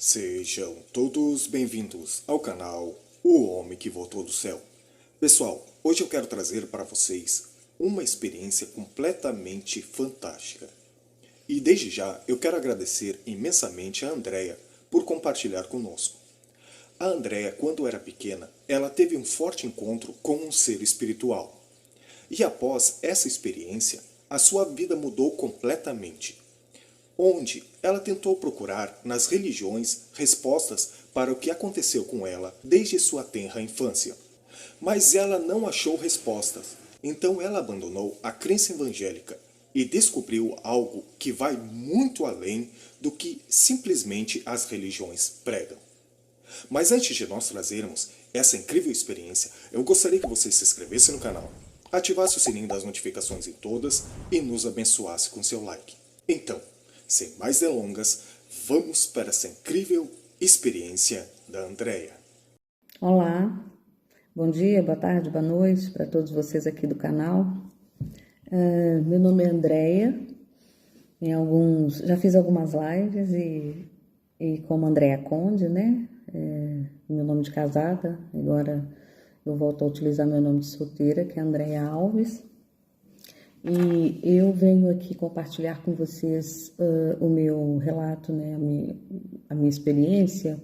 Sejam todos bem-vindos ao canal O Homem que Voltou do Céu. Pessoal, hoje eu quero trazer para vocês uma experiência completamente fantástica. E desde já eu quero agradecer imensamente a Andrea por compartilhar conosco. A Andrea, quando era pequena, ela teve um forte encontro com um ser espiritual. E após essa experiência, a sua vida mudou completamente. Onde ela tentou procurar nas religiões respostas para o que aconteceu com ela desde sua tenra infância. Mas ela não achou respostas, então ela abandonou a crença evangélica e descobriu algo que vai muito além do que simplesmente as religiões pregam. Mas antes de nós trazermos essa incrível experiência, eu gostaria que você se inscrevesse no canal, ativasse o sininho das notificações em todas e nos abençoasse com seu like. Então, sem mais delongas, vamos para essa incrível experiência da Andrea. Olá, bom dia, boa tarde, boa noite para todos vocês aqui do canal. Meu nome é Andrea, já fiz algumas lives e como Andrea Conde, né? Meu nome de casada, agora eu volto a utilizar meu nome de solteira, que é Andrea Alves. E eu venho aqui compartilhar com vocês o meu relato, né, a minha experiência,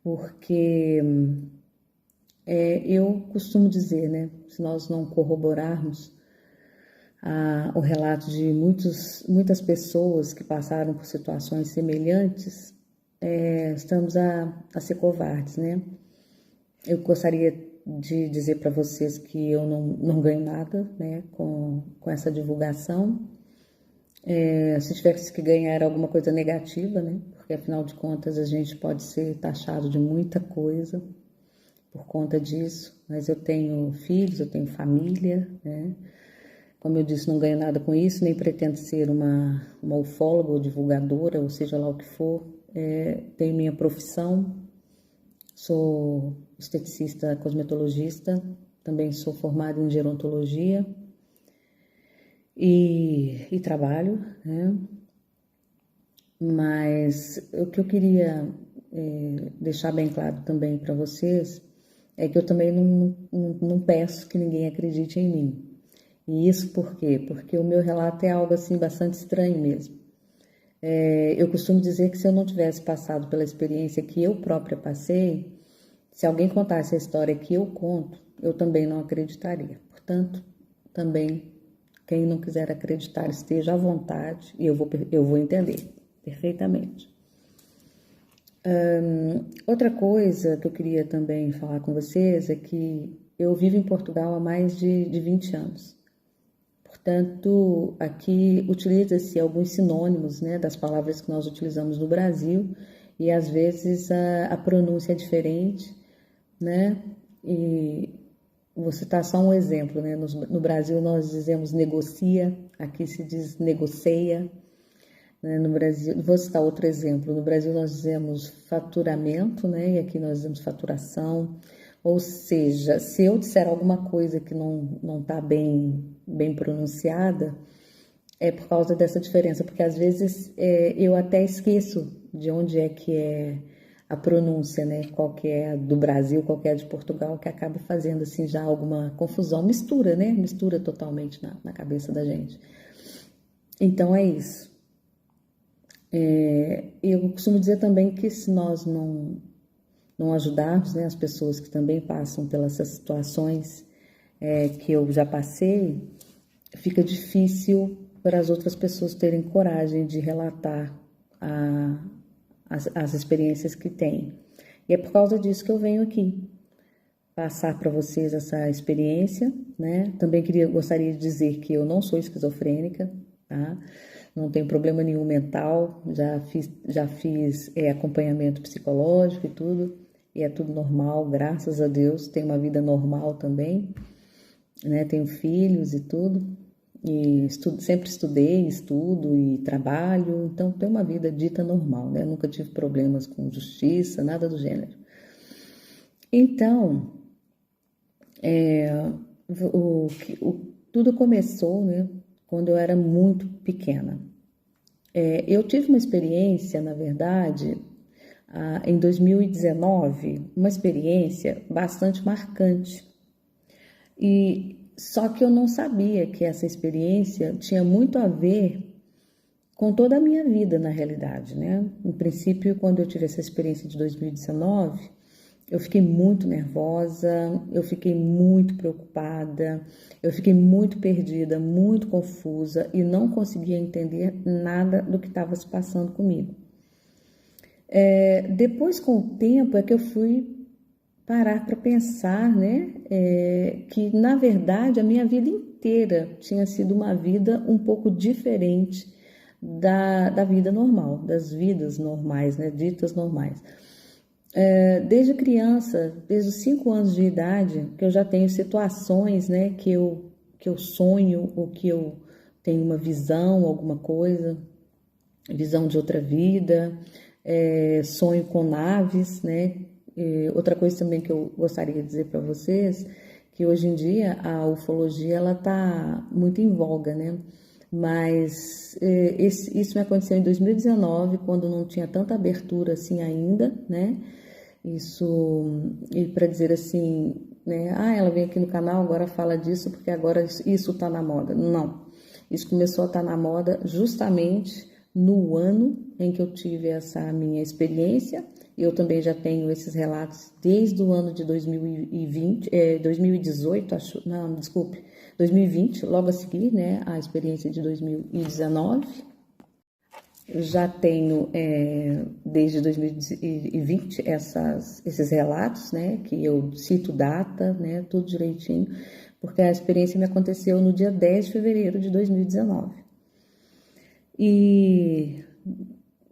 porque eu costumo dizer, né, se nós não corroborarmos o relato de muitas pessoas que passaram por situações semelhantes, estamos a ser covardes, né? Eu gostaria de dizer para vocês que eu não ganho nada, né, com essa divulgação. Se tivesse que ganhar alguma coisa negativa, né, porque afinal de contas a gente pode ser taxado de muita coisa por conta disso, mas eu tenho filhos, eu tenho família, né, como eu disse, não ganho nada com isso, nem pretendo ser uma ufóloga ou divulgadora, ou seja lá o que for. Tenho minha profissão, sou esteticista cosmetologista, também sou formada em gerontologia e trabalho, né? Mas o que eu queria deixar bem claro também para vocês é que eu também não peço que ninguém acredite em mim. E isso por quê? Porque o meu relato é algo assim bastante estranho mesmo. Eu costumo dizer que se eu não tivesse passado pela experiência que eu própria passei, se alguém contasse a história que eu conto, eu também não acreditaria. Portanto, também, quem não quiser acreditar, esteja à vontade e eu vou entender perfeitamente. Outra coisa que eu queria também falar com vocês é que eu vivo em Portugal há mais de 20 anos. Portanto, aqui utiliza-se alguns sinônimos, né, das palavras que nós utilizamos no Brasil e às vezes a pronúncia é diferente, né? E vou citar só um exemplo, né? No Brasil nós dizemos negocia, aqui se diz negocia, né? No Brasil, vou citar outro exemplo, no Brasil nós dizemos faturamento, né? E aqui nós dizemos faturação. Ou seja, se eu disser alguma coisa que não está bem pronunciada, é por causa dessa diferença, porque às vezes eu até esqueço de onde é que é a pronúncia, né? Qual que é a do Brasil, qual que é a de Portugal, que acaba fazendo assim já alguma confusão, mistura, né? Mistura totalmente na cabeça da gente. Então é isso. Eu costumo dizer também que se nós não ajudarmos, né, as pessoas que também passam pelas situações que eu já passei, fica difícil para as outras pessoas terem coragem de relatar as experiências que têm. E é por causa disso que eu venho aqui, passar para vocês essa experiência, né? Também gostaria de dizer que eu não sou esquizofrênica, tá? Não tenho problema nenhum mental, já fiz acompanhamento psicológico e tudo, e é tudo normal, graças a Deus, tenho uma vida normal também, né? Tenho filhos e tudo, e sempre estudei, estudo e trabalho, então tenho uma vida dita normal, né? Nunca tive problemas com justiça, nada do gênero. Então, tudo começou, né, quando eu era muito pequena. Eu tive uma experiência, na verdade, em 2019, uma experiência bastante marcante. E só que eu não sabia que essa experiência tinha muito a ver com toda a minha vida, na realidade, né? Em princípio, quando eu tive essa experiência de 2019, eu fiquei muito nervosa, eu fiquei muito preocupada, eu fiquei muito perdida, muito confusa e não conseguia entender nada do que estava se passando comigo. Depois, com o tempo, é que eu fui parar para pensar, né, que na verdade a minha vida inteira tinha sido uma vida um pouco diferente da vida normal, das vidas normais, né, ditas normais. Desde criança, desde os 5 anos de idade, que eu já tenho situações, né, que eu sonho ou que eu tenho uma visão, alguma coisa, visão de outra vida, sonho com naves, né? Outra coisa também que eu gostaria de dizer para vocês, que hoje em dia a ufologia ela está muito em voga, né? Mas isso me aconteceu em 2019, quando não tinha tanta abertura assim ainda, né? Isso, e para dizer assim, né? Ela vem aqui no canal, agora fala disso porque agora isso está na moda. Não, isso começou a estar na moda justamente no ano em que eu tive essa minha experiência. Eu também já tenho esses relatos desde o ano de 2020, 2018, acho, não, desculpe, 2020, logo a seguir, né, a experiência de 2019. Eu já tenho, desde 2020, esses relatos, né, que eu cito data, né, tudo direitinho, porque a experiência me aconteceu no dia 10 de fevereiro de 2019. E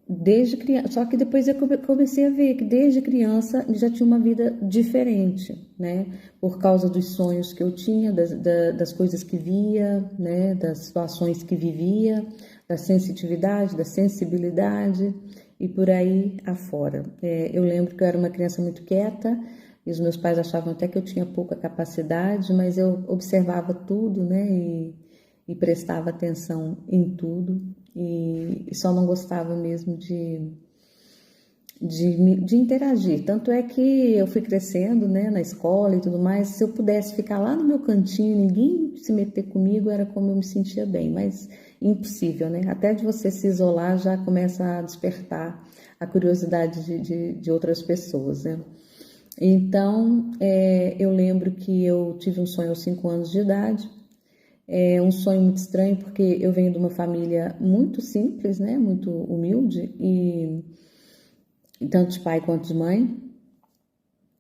desde criança, só que depois eu comecei a ver que desde criança já tinha uma vida diferente, né? Por causa dos sonhos que eu tinha, das coisas que via, né? Das situações que vivia, da sensitividade, da sensibilidade e por aí afora. Eu lembro que eu era uma criança muito quieta e os meus pais achavam até que eu tinha pouca capacidade, mas eu observava tudo, né? E prestava atenção em tudo e só não gostava mesmo de interagir. Tanto é que eu fui crescendo, né, na escola e tudo mais. Se eu pudesse ficar lá no meu cantinho, ninguém se meter comigo, era como eu me sentia bem, mas impossível, né? Até de você se isolar já começa a despertar a curiosidade de outras pessoas, né? Então, eu lembro que eu tive um sonho aos 5 anos de idade. É um sonho muito estranho, porque eu venho de uma família muito simples, né? Muito humilde, e tanto de pai quanto de mãe.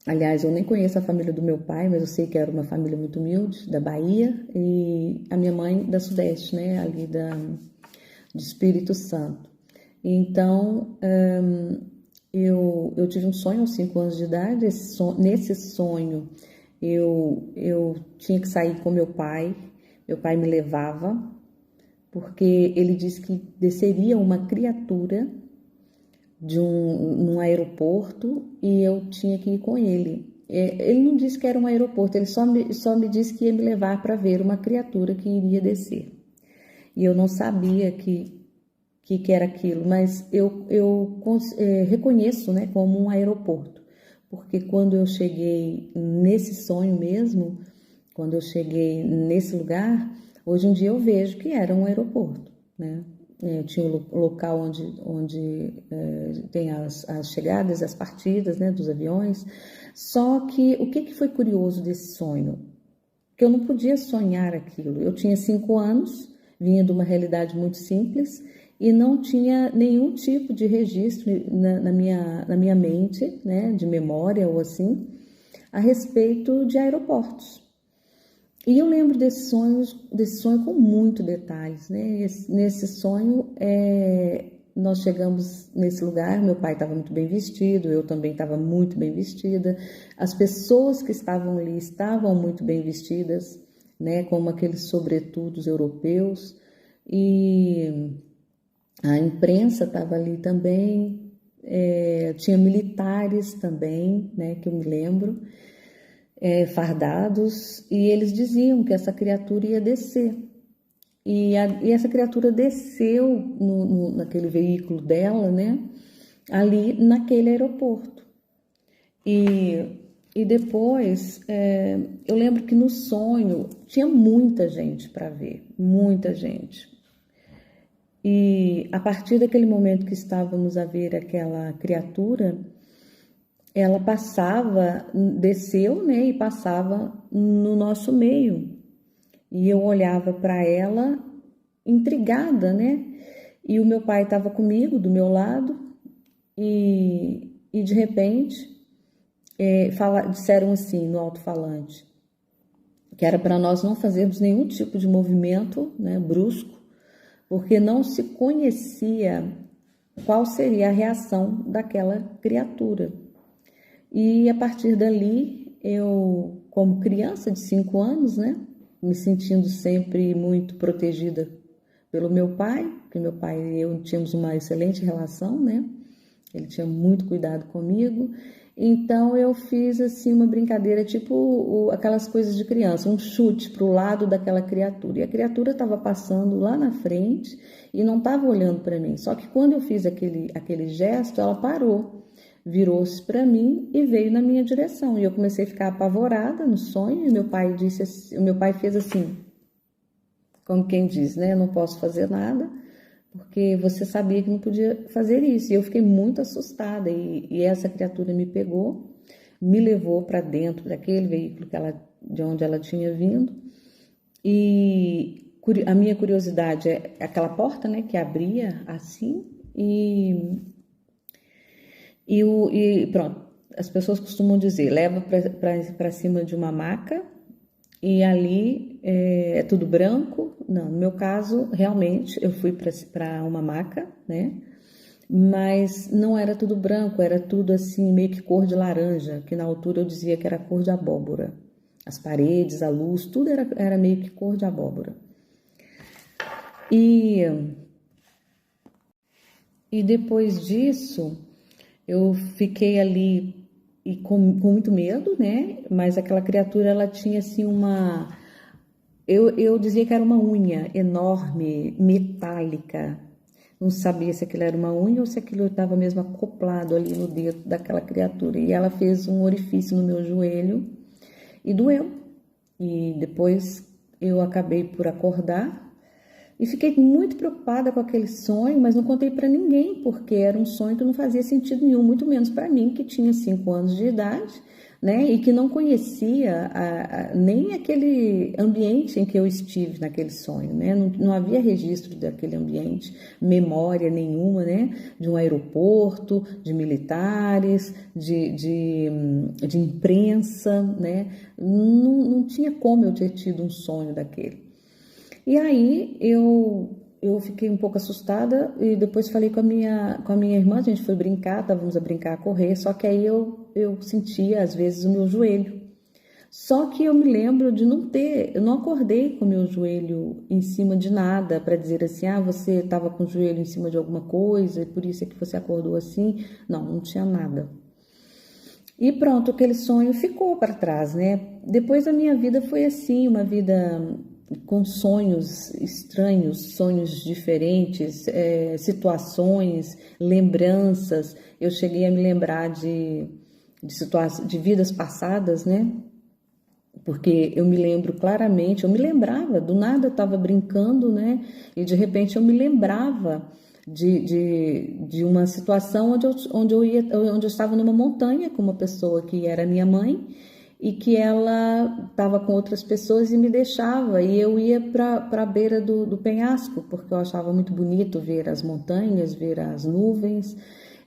Aliás, eu nem conheço a família do meu pai, mas eu sei que era uma família muito humilde, da Bahia, e a minha mãe da Sudeste, né? Ali do Espírito Santo. Então, eu tive um sonho aos 5 anos de idade. Nesse sonho, eu tinha que sair com meu pai. Meu pai me levava, porque ele disse que desceria uma criatura num aeroporto e eu tinha que ir com ele. Ele não disse que era um aeroporto, ele só me disse que ia me levar para ver uma criatura que iria descer. E eu não sabia que era aquilo, mas eu reconheço, né, como um aeroporto, porque quando eu cheguei nesse sonho mesmo, quando eu cheguei nesse lugar, hoje em dia eu vejo que era um aeroporto, né? Tinha o local onde tem as chegadas, as partidas, né, dos aviões. Só que o que foi curioso desse sonho? Que eu não podia sonhar aquilo. Eu tinha 5 anos, vinha de uma realidade muito simples e não tinha nenhum tipo de registro na minha mente, né, de memória ou assim, a respeito de aeroportos. E eu lembro desse sonho com muito detalhes, né? Nesse sonho, nós chegamos nesse lugar, meu pai estava muito bem vestido, eu também estava muito bem vestida, as pessoas que estavam ali estavam muito bem vestidas, né? Como aqueles sobretudos europeus, e a imprensa estava ali também, tinha militares também, né? Que eu me lembro. Fardados, e eles diziam que essa criatura ia descer. E essa criatura desceu naquele veículo dela, né? ali naquele aeroporto. E depois, eu lembro que no sonho tinha muita gente para ver, muita gente. E a partir daquele momento que estávamos a ver aquela criatura, ela passava, desceu, né, e passava no nosso meio. E eu olhava para ela intrigada, né? E o meu pai estava comigo, do meu lado, e de repente disseram assim no alto-falante, que era para nós não fazermos nenhum tipo de movimento, né, brusco, porque não se conhecia qual seria a reação daquela criatura. E a partir dali, eu, como criança de 5 anos, né, me sentindo sempre muito protegida pelo meu pai, porque meu pai e eu tínhamos uma excelente relação, né? Ele tinha muito cuidado comigo. Então eu fiz assim uma brincadeira, tipo aquelas coisas de criança, um chute para o lado daquela criatura. E a criatura estava passando lá na frente e não estava olhando para mim. Só que quando eu fiz aquele gesto, ela parou, virou-se para mim e veio na minha direção. E eu comecei a ficar apavorada no sonho. E meu pai disse assim, o meu pai fez assim, como quem diz, né? Eu não posso fazer nada, porque você sabia que não podia fazer isso. E eu fiquei muito assustada. E essa criatura me pegou, me levou para dentro daquele veículo de onde ela tinha vindo. E a minha curiosidade é aquela porta, né, que abria assim. E pronto, as pessoas costumam dizer, leva para cima de uma maca e ali é tudo branco. Não, no meu caso, realmente, eu fui para uma maca, né? Mas não era tudo branco, era tudo assim, meio que cor de laranja, que na altura eu dizia que era cor de abóbora. As paredes, a luz, tudo era meio que cor de abóbora. E depois disso, eu fiquei ali e com muito medo, né? Mas aquela criatura, ela tinha assim uma... Eu dizia que era uma unha enorme, metálica. Não sabia se aquilo era uma unha ou se aquilo estava mesmo acoplado ali no dedo daquela criatura. E ela fez um orifício no meu joelho e doeu. E depois eu acabei por acordar e fiquei muito preocupada com aquele sonho, mas não contei para ninguém, porque era um sonho que não fazia sentido nenhum, muito menos para mim, que tinha 5 anos de idade, né, e que não conhecia nem aquele ambiente em que eu estive naquele sonho, né, não havia registro daquele ambiente, memória nenhuma, né, de um aeroporto, de militares, de imprensa, né, não tinha como eu ter tido um sonho daquele. E aí eu fiquei um pouco assustada e depois falei com a minha irmã, a gente foi brincar, estávamos a brincar, a correr, só que aí eu sentia às vezes o meu joelho. Só que eu me lembro de eu não acordei com o meu joelho em cima de nada para dizer assim, você estava com o joelho em cima de alguma coisa e por isso é que você acordou assim. Não tinha nada. E pronto, aquele sonho ficou para trás, né? Depois a minha vida foi assim, uma vida com sonhos estranhos, sonhos diferentes, situações, lembranças. Eu cheguei a me lembrar de vidas passadas, né? Porque eu me lembro claramente, eu me lembrava, do nada eu estava brincando, né? E de repente eu me lembrava de uma situação onde eu estava numa montanha com uma pessoa que era minha mãe, e que ela estava com outras pessoas e me deixava, e eu ia para a beira do penhasco, porque eu achava muito bonito ver as montanhas, ver as nuvens.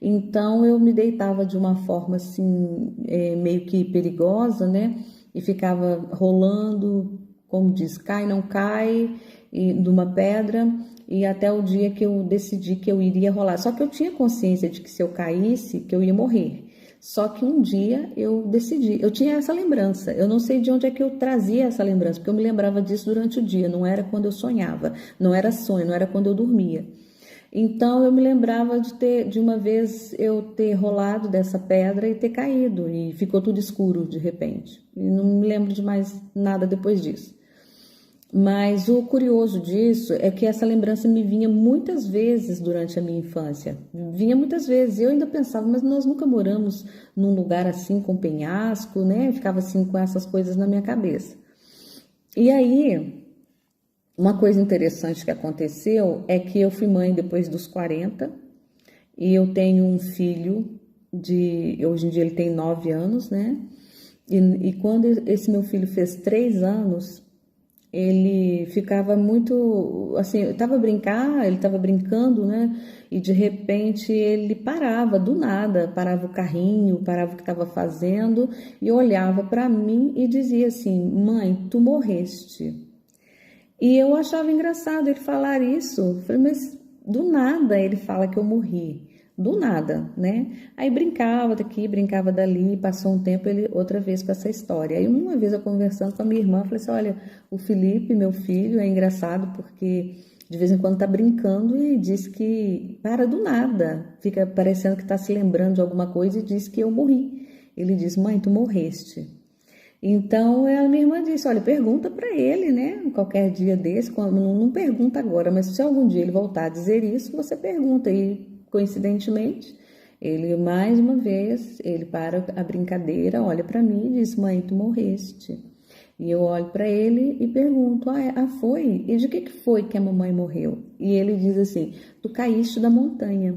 Então eu me deitava de uma forma assim, meio que perigosa, né? E ficava rolando, como diz, cai, não cai, de uma pedra, e até o dia que eu decidi que eu iria rolar. Só que eu tinha consciência de que se eu caísse, que eu ia morrer. Só que um dia eu decidi, eu tinha essa lembrança, eu não sei de onde é que eu trazia essa lembrança, porque eu me lembrava disso durante o dia, não era quando eu sonhava, não era sonho, não era quando eu dormia. Então eu me lembrava de uma vez eu ter rolado dessa pedra e ter caído, e ficou tudo escuro de repente. E não me lembro de mais nada depois disso. Mas o curioso disso é que essa lembrança me vinha muitas vezes durante a minha infância. Vinha muitas vezes. Eu ainda pensava, mas nós nunca moramos num lugar assim com penhasco, né? Ficava assim com essas coisas na minha cabeça. E aí, uma coisa interessante que aconteceu é que eu fui mãe depois dos 40 e eu tenho um filho hoje em dia ele tem 9 anos, né? E quando esse meu filho fez 3 anos, ele ficava muito, assim, ele estava brincando, né? E de repente ele parava do nada, parava o carrinho, parava o que estava fazendo e olhava para mim e dizia assim: Mãe, tu morreste. E eu achava engraçado ele falar isso. Eu falei, mas do nada ele fala que eu morri. Do nada, né? Aí brincava daqui, brincava dali, passou um tempo ele outra vez com essa história. Aí uma vez eu conversando com a minha irmã, falei assim: olha, o Felipe, meu filho, é engraçado porque de vez em quando tá brincando e diz que para do nada, fica parecendo que tá se lembrando de alguma coisa e diz que eu morri. Ele diz: Mãe, tu morreste. Então, a minha irmã disse: olha, pergunta para ele, né? Qualquer dia desse, não pergunta agora, mas se algum dia ele voltar a dizer isso, você pergunta. E, coincidentemente, ele, mais uma vez, ele para a brincadeira, olha para mim e diz: Mãe, tu morreste. E eu olho para ele e pergunto: foi? E de que foi que a mamãe morreu? E ele diz assim: tu caíste da montanha.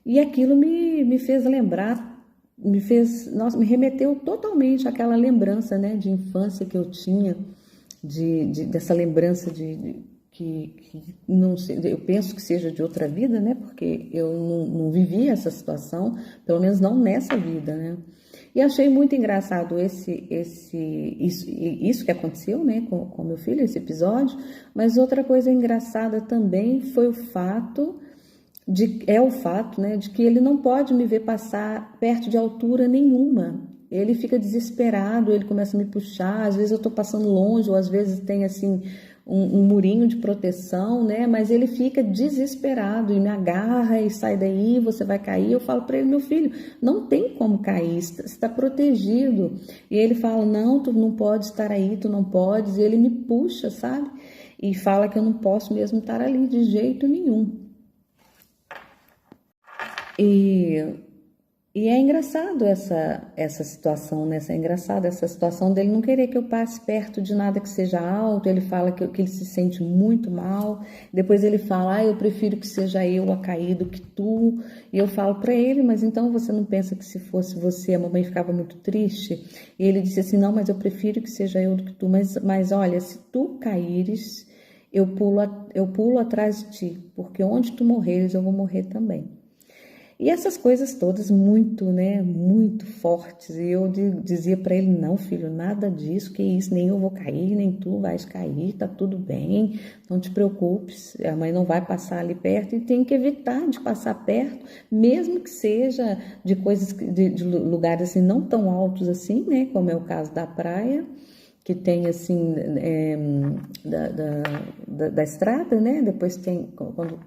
E aquilo me fez lembrar, nossa, me remeteu totalmente àquela lembrança, né, de infância que eu tinha, dessa lembrança que não sei, eu penso que seja de outra vida, né, porque eu não vivi essa situação, pelo menos não nessa vida, né. E achei muito engraçado isso que aconteceu, né, com meu filho, esse episódio, mas outra coisa engraçada também foi o fato né, de que ele não pode me ver passar perto de altura nenhuma. Ele fica desesperado, ele começa a me puxar, às vezes eu estou passando longe, ou às vezes tem assim um murinho de proteção, né? Mas ele fica desesperado e me agarra e sai daí, você vai cair. Eu falo para ele: meu filho, não tem como cair, está protegido. E ele fala: não, tu não pode estar aí, tu não podes. E ele me puxa, sabe? E fala que eu não posso mesmo estar ali de jeito nenhum. E, e é engraçado essa situação, né? É engraçado essa situação dele não querer que eu passe perto de nada que seja alto. Ele fala que ele se sente muito mal. Depois ele fala: eu prefiro que seja eu a cair do que tu. E eu falo para ele: mas então você não pensa que se fosse você, a mamãe ficava muito triste? E ele disse assim: não, mas eu prefiro que seja eu do que tu. Mas olha, se tu caíres, eu pulo atrás de ti, porque onde tu morreres, eu vou morrer também. E essas coisas todas muito, né, muito fortes. E eu dizia para ele: não, filho, nada disso, que isso, nem eu vou cair, nem tu vais cair, tá tudo bem, não te preocupes, a mãe não vai passar ali perto. E tem que evitar de passar perto, mesmo que seja de coisas, de lugares assim não tão altos assim, né, como é o caso da praia, que tem assim, da estrada, né, depois tem, quando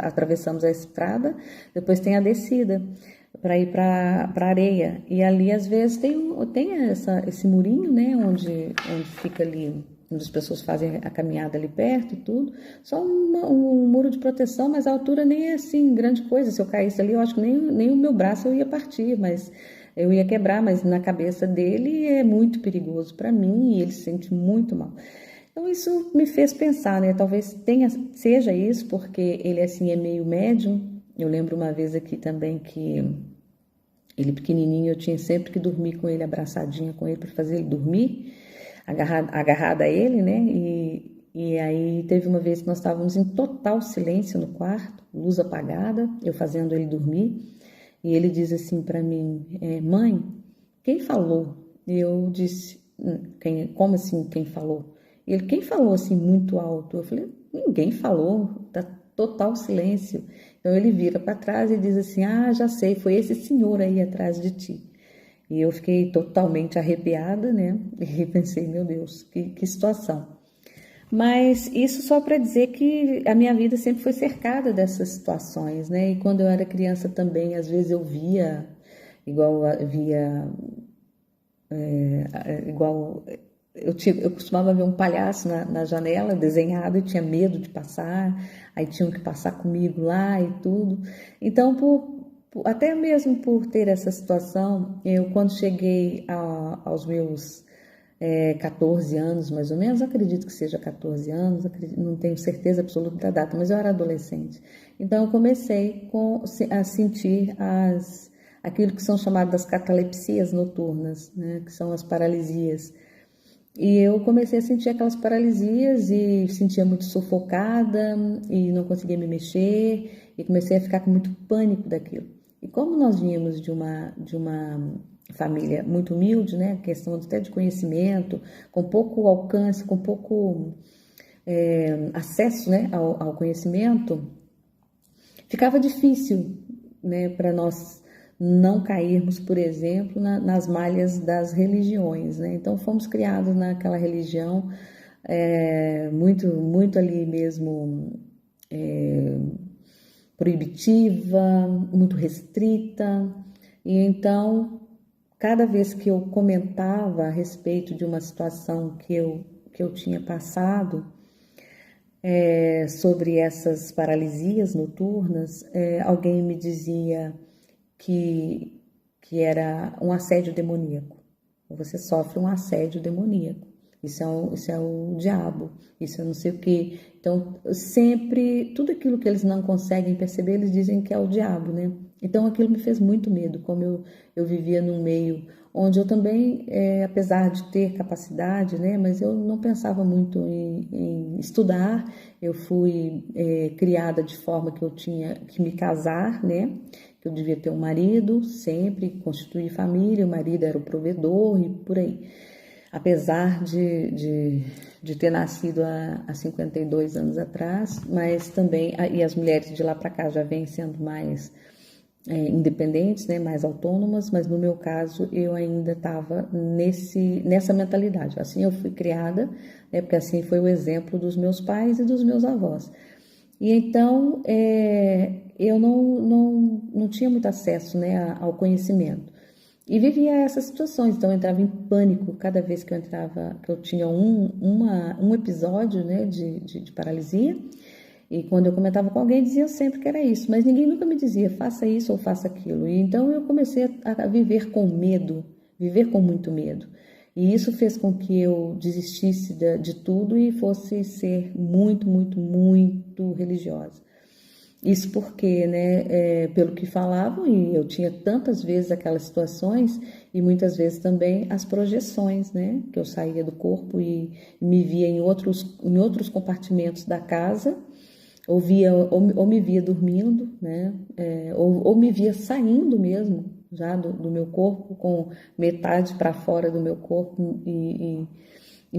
atravessamos a estrada, depois tem a descida para ir para a areia, e ali às vezes tem esse murinho, né, onde fica ali, onde as pessoas fazem a caminhada ali perto e tudo, só um muro de proteção, mas a altura nem é assim grande coisa. Se eu caísse ali, eu acho que nem o meu braço eu ia partir, mas eu ia quebrar, mas na cabeça dele é muito perigoso para mim e ele se sente muito mal. Então isso me fez pensar, né? Talvez seja isso, porque ele assim é meio médium. Eu lembro uma vez aqui também que ele pequenininho, eu tinha sempre que dormir com ele, abraçadinha com ele para fazer ele dormir, agarrada a ele, né? E aí teve uma vez que nós estávamos em total silêncio no quarto, luz apagada, eu fazendo ele dormir, e ele diz assim para mim: mãe, quem falou? E eu disse: como assim quem falou? E ele: quem falou assim muito alto? Eu falei: ninguém falou, tá total silêncio. Então ele vira para trás e diz assim: ah, já sei, foi esse senhor aí atrás de ti. E eu fiquei totalmente arrepiada, né? E pensei: meu Deus, que situação. Mas isso só para dizer que a minha vida sempre foi cercada dessas situações, né? E quando eu era criança também, às vezes eu via, igual eu costumava ver um palhaço na janela desenhado e tinha medo de passar, aí tinham que passar comigo lá e tudo. Então, até mesmo por ter essa situação, eu quando cheguei aos meus 14 anos, mais ou menos, acredito que seja 14 anos, não tenho certeza absoluta da data, mas eu era adolescente. Então, eu comecei a sentir aquilo que são chamadas das catalepsias noturnas, né, que são as paralisias. E eu comecei a sentir aquelas paralisias e sentia muito sufocada e não conseguia me mexer e comecei a ficar com muito pânico daquilo. E como nós vínhamos de uma família muito humilde, né, questão até de conhecimento, com pouco alcance, com pouco acesso, né, ao conhecimento, ficava difícil, né, para nós não cairmos, por exemplo, nas malhas das religiões, né? Então fomos criados naquela religião muito ali mesmo proibitiva, muito restrita, e então cada vez que eu comentava a respeito de uma situação que eu tinha passado sobre essas paralisias noturnas, alguém me dizia que era um assédio demoníaco. Você sofre um assédio demoníaco. Isso é o diabo, isso é não sei o quê. Então, sempre, tudo aquilo que eles não conseguem perceber, eles dizem que é o diabo, né? Então, aquilo me fez muito medo, como eu vivia num meio onde eu também, apesar de ter capacidade, né, mas eu não pensava muito em estudar. Eu fui criada de forma que eu tinha que me casar, né, que eu devia ter um marido sempre, constituir família, o marido era o provedor e por aí. Apesar de ter nascido há 52 anos atrás, mas também, e as mulheres de lá para cá já vêm sendo mais independentes, né, mais autônomas, mas no meu caso eu ainda estava nessa mentalidade. Assim eu fui criada, né, porque assim foi o exemplo dos meus pais e dos meus avós. E então eu não tinha muito acesso, né, ao conhecimento. E vivia essas situações, então eu entrava em pânico cada vez que eu tinha um episódio, né, de paralisia. E quando eu comentava com alguém, dizia sempre que era isso, mas ninguém nunca me dizia faça isso ou faça aquilo. E então eu comecei a viver com medo, viver com muito medo. E isso fez com que eu desistisse de tudo e fosse ser muito, muito, muito religiosa. Isso porque, né, pelo que falavam, e eu tinha tantas vezes aquelas situações, e muitas vezes também as projeções, né, que eu saía do corpo e me via em outros compartimentos da casa, ou me via dormindo, né, ou me via saindo mesmo, já do meu corpo, com metade para fora do meu corpo e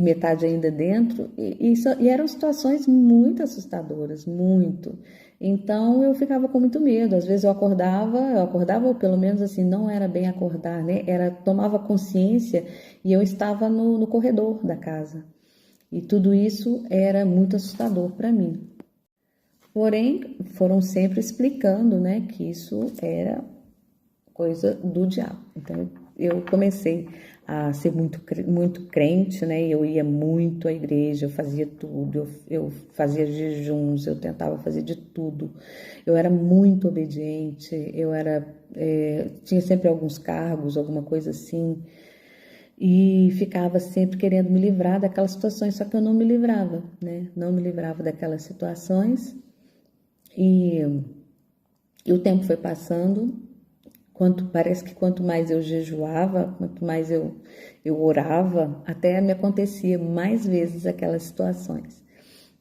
metade ainda dentro, e eram situações muito assustadoras, muito. Então eu ficava com muito medo. Às vezes eu acordava, ou pelo menos assim, não era bem acordar, né? Tomava consciência e eu estava no corredor da casa. E tudo isso era muito assustador para mim. Porém, foram sempre explicando, né, que isso era coisa do diabo. Então eu comecei a ser muito crente, né? Eu ia muito à igreja, eu fazia tudo, eu fazia jejuns, eu tentava fazer de tudo. Eu era muito obediente, tinha sempre alguns cargos, alguma coisa assim, e ficava sempre querendo me livrar daquelas situações, só que eu não me livrava, né? Não me livrava daquelas situações e o tempo foi passando. Parece que quanto mais eu jejuava, quanto mais eu orava, até me acontecia mais vezes aquelas situações.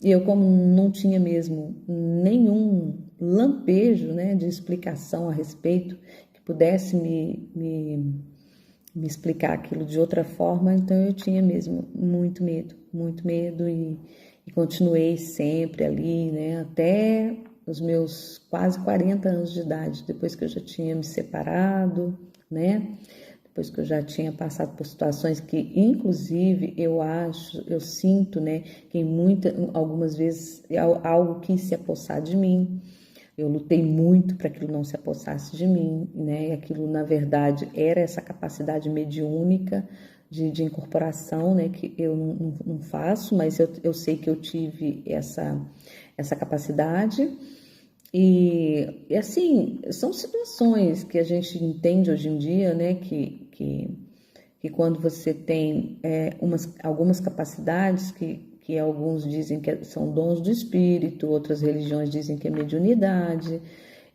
E eu, como não tinha mesmo nenhum lampejo, né, de explicação a respeito, que pudesse me explicar aquilo de outra forma, então eu tinha mesmo muito medo e continuei sempre ali, né, até os meus quase 40 anos de idade, depois que eu já tinha me separado, né? Depois que eu já tinha passado por situações que, inclusive, eu sinto, né, que algumas vezes algo quis se apossar de mim. Eu lutei muito para que aquilo não se apossasse de mim, né? E aquilo, na verdade, era essa capacidade mediúnica, de incorporação, né, que eu não faço, mas eu sei que eu tive essa capacidade. E assim, são situações que a gente entende hoje em dia, né, que quando você tem algumas capacidades que alguns dizem que são dons do espírito, outras religiões dizem que é mediunidade,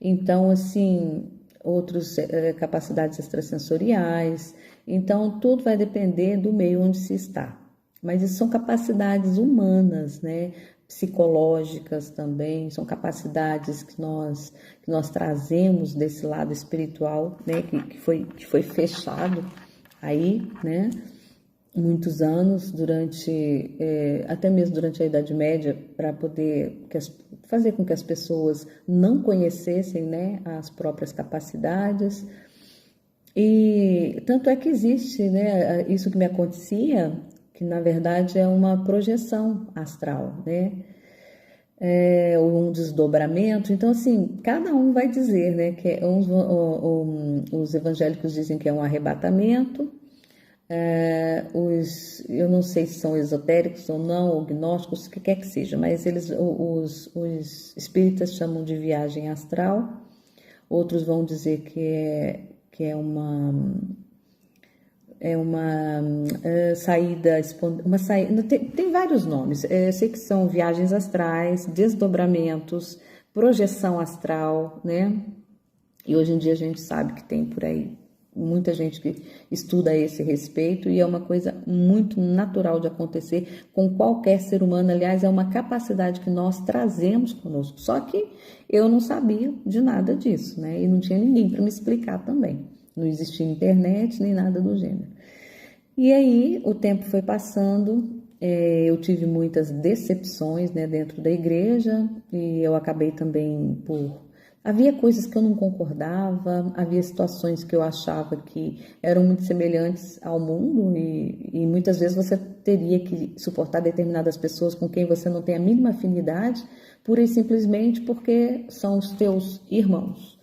então assim, outros capacidades extrasensoriais, então tudo vai depender do meio onde se está. Mas isso são capacidades humanas, né? Psicológicas também, são capacidades que nós trazemos desse lado espiritual, né? Que foi fechado aí, né? Muitos anos, até mesmo durante a Idade Média, para poder fazer com que as pessoas não conhecessem, né, as próprias capacidades. E tanto é que existe, né, isso que me acontecia, que na verdade é uma projeção astral, né, ou um desdobramento. Então, assim, cada um vai dizer, né, que os evangélicos dizem que é um arrebatamento. Eu não sei se são esotéricos ou não, ou gnósticos, o que quer que seja, mas os espíritas chamam de viagem astral, outros vão dizer que é uma saída, tem vários nomes, sei que são viagens astrais, desdobramentos, projeção astral, né? E hoje em dia a gente sabe que tem por aí muita gente que estuda a esse respeito e é uma coisa muito natural de acontecer com qualquer ser humano. Aliás, é uma capacidade que nós trazemos conosco. Só que eu não sabia de nada disso, né? E não tinha ninguém para me explicar também. Não existia internet nem nada do gênero. E aí o tempo foi passando, eu tive muitas decepções, né, dentro da igreja e eu acabei também Havia coisas que eu não concordava, havia situações que eu achava que eram muito semelhantes ao mundo e muitas vezes você teria que suportar determinadas pessoas com quem você não tem a mínima afinidade, pura e simplesmente porque são os teus irmãos.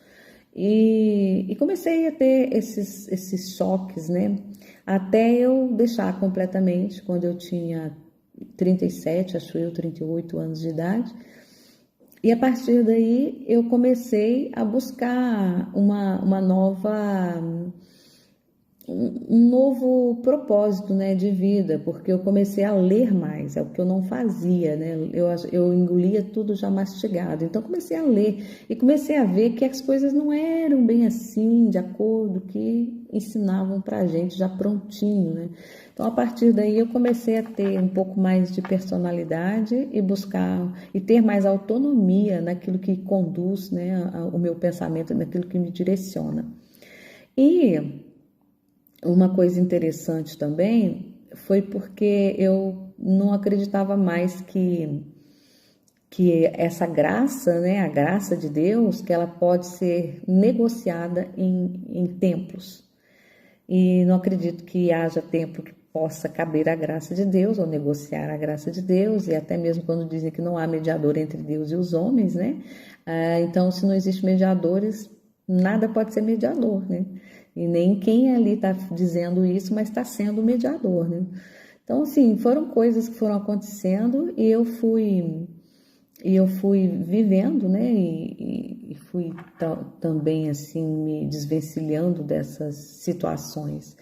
E comecei a ter esses choques, né? Até eu deixar completamente, quando eu tinha 37, acho eu, 38 anos de idade. E a partir daí eu comecei a buscar um novo propósito, né, de vida, porque eu comecei a ler mais, é o que eu não fazia, né, eu engolia tudo já mastigado, então comecei a ler e comecei a ver que as coisas não eram bem assim, de acordo com o que ensinavam pra gente já prontinho, né. Então, a partir daí, eu comecei a ter um pouco mais de personalidade e buscar e ter mais autonomia naquilo que conduz, né, o meu pensamento, naquilo que me direciona. E uma coisa interessante também foi porque eu não acreditava mais que essa graça, né, a graça de Deus, que ela pode ser negociada em templos. E não acredito que haja tempo que possa caber a graça de Deus ou negociar a graça de Deus, e até mesmo quando dizem que não há mediador entre Deus e os homens, né? Então, se não existe mediadores, nada pode ser mediador, né? E nem quem ali está dizendo isso, mas está sendo mediador, né? Então, assim, foram coisas que foram acontecendo e eu fui vivendo, né, e fui também, assim, me desvencilhando dessas situações.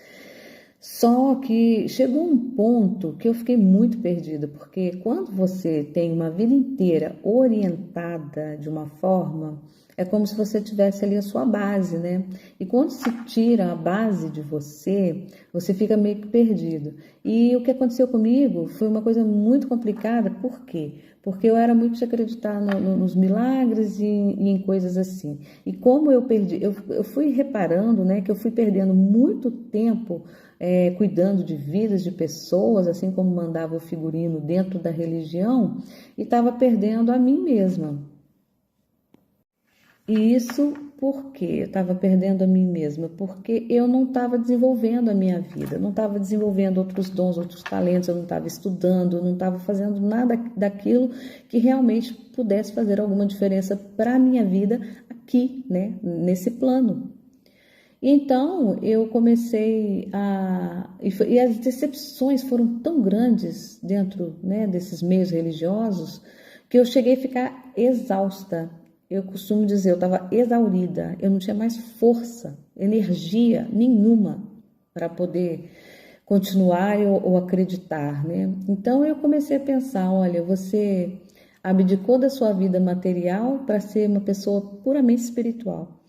Só que chegou um ponto que eu fiquei muito perdida, porque quando você tem uma vida inteira orientada de uma forma, é como se você tivesse ali a sua base, né? E quando se tira a base de você, você fica meio que perdido. E o que aconteceu comigo foi uma coisa muito complicada, por quê? Porque eu era muito de acreditar nos milagres e em coisas assim. E como eu perdi, eu fui reparando, né, que eu fui perdendo muito tempo cuidando de vidas de pessoas, assim como mandava o figurino dentro da religião, e estava perdendo a mim mesma. E isso por quê? Eu estava perdendo a mim mesma, porque eu não estava desenvolvendo a minha vida, não estava desenvolvendo outros dons, outros talentos, eu não estava estudando, eu não estava fazendo nada daquilo que realmente pudesse fazer alguma diferença para a minha vida aqui, né, nesse plano. Então eu comecei e as decepções foram tão grandes dentro, né, desses meios religiosos que eu cheguei a ficar exausta. Eu costumo dizer, eu estava exaurida, eu não tinha mais força, energia nenhuma para poder continuar ou acreditar, né? Então eu comecei a pensar, olha, você abdicou da sua vida material para ser uma pessoa puramente espiritual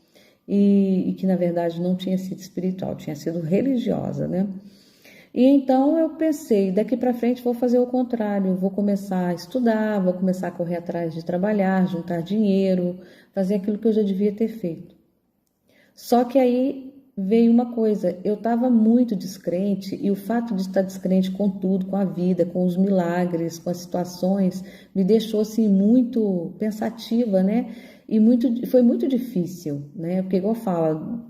e que na verdade não tinha sido espiritual, tinha sido religiosa, né? E então eu pensei, daqui para frente vou fazer o contrário, vou começar a estudar, vou começar a correr atrás de trabalhar, juntar dinheiro, fazer aquilo que eu já devia ter feito. Só que aí veio uma coisa, eu estava muito descrente e o fato de estar descrente com tudo, com a vida, com os milagres, com as situações, me deixou assim muito pensativa, né? E foi muito difícil, né? Porque igual fala,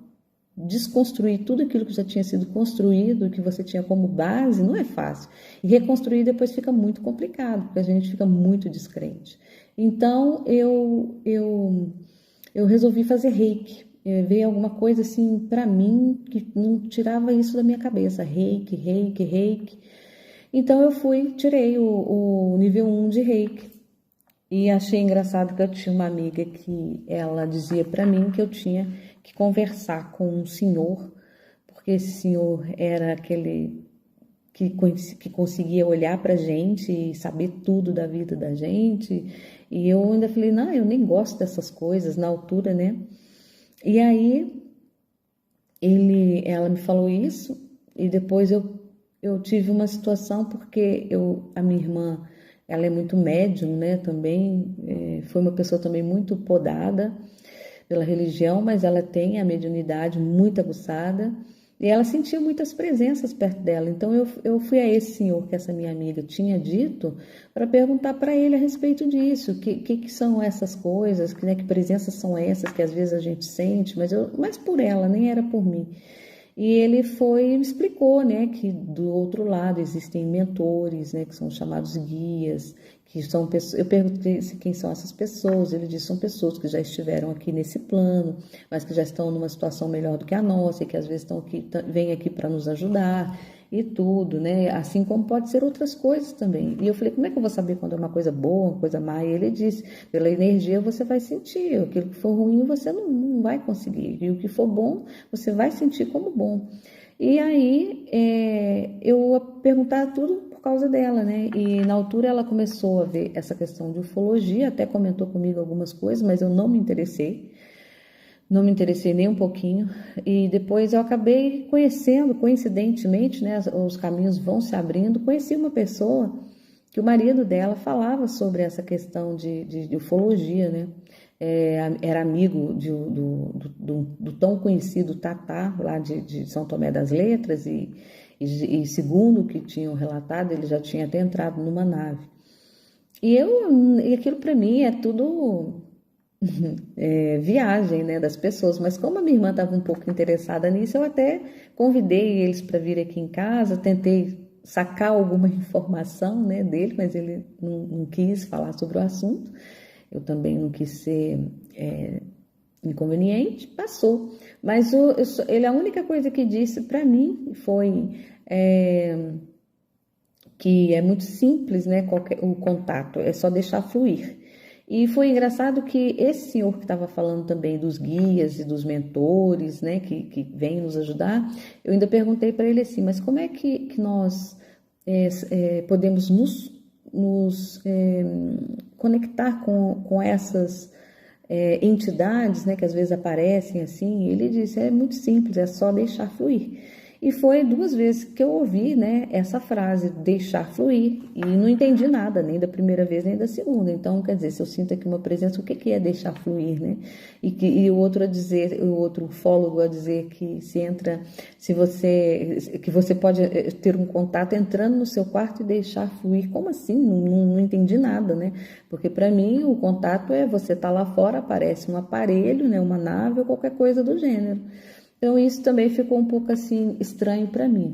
desconstruir tudo aquilo que já tinha sido construído, que você tinha como base, não é fácil. E reconstruir depois fica muito complicado, porque a gente fica muito descrente. Então eu resolvi fazer reiki. Veio alguma coisa assim para mim que não tirava isso da minha cabeça. Reiki, reiki, reiki. Então eu tirei o nível 1 de reiki. E achei engraçado que eu tinha uma amiga que ela dizia para mim que eu tinha que conversar com um senhor, porque esse senhor era aquele que conseguia olhar para a gente e saber tudo da vida da gente. E eu ainda falei, não, eu nem gosto dessas coisas na altura, né? E aí ela me falou isso e depois eu tive uma situação porque a minha irmã, ela é muito médium, né? Também foi uma pessoa também muito podada pela religião, mas ela tem a mediunidade muito aguçada e ela sentia muitas presenças perto dela. Então eu fui a esse senhor que essa minha amiga tinha dito para perguntar para ele a respeito disso, que são essas coisas, né, que presenças são essas que às vezes a gente sente, mas por ela, nem era por mim. E ele foi e me explicou, né, que do outro lado existem mentores, né, que são chamados guias, que são pessoas. Eu perguntei quem são essas pessoas, ele disse são pessoas que já estiveram aqui nesse plano, mas que já estão numa situação melhor do que a nossa, e que às vezes estão aqui, vêm aqui para nos ajudar e tudo, né? Assim como pode ser outras coisas também. E eu falei, como é que eu vou saber quando é uma coisa boa, uma coisa má? E ele disse, pela energia você vai sentir, aquilo que for ruim você não vai conseguir, e o que for bom você vai sentir como bom. E aí eu ia perguntar tudo por causa dela, né? E na altura ela começou a ver essa questão de ufologia, até comentou comigo algumas coisas, mas eu não me interessei. Não me interessei nem um pouquinho, e depois eu acabei conhecendo, coincidentemente, né, os caminhos vão se abrindo, conheci uma pessoa que o marido dela falava sobre essa questão de ufologia, né, era amigo do tão conhecido Tatá, lá de São Tomé das Letras, e segundo o que tinham relatado, ele já tinha até entrado numa nave. E aquilo para mim é tudo viagem, né, das pessoas, mas como a minha irmã estava um pouco interessada nisso, eu até convidei eles para vir aqui em casa, tentei sacar alguma informação, né, dele, mas ele não quis falar sobre o assunto, eu também não quis ser inconveniente, passou, mas ele, a única coisa que disse para mim foi que é muito simples, né, o contato, é só deixar fluir. E foi engraçado que esse senhor que estava falando também dos guias e dos mentores, né, que vêm nos ajudar, eu ainda perguntei para ele assim, mas como é que nós podemos nos conectar com essas entidades, né, que às vezes aparecem assim? E ele disse, é muito simples, é só deixar fluir. E foi 2 vezes que eu ouvi, né, essa frase, deixar fluir, e não entendi nada, nem da primeira vez, nem da segunda. Então, quer dizer, se eu sinto aqui uma presença, o que é deixar fluir, né? E o outro ufólogo a dizer que que você pode ter um contato entrando no seu quarto e deixar fluir. Como assim? Não entendi nada, né? Porque para mim o contato é você tá lá fora, aparece um aparelho, né, uma nave ou qualquer coisa do gênero. Então isso também ficou um pouco assim estranho para mim.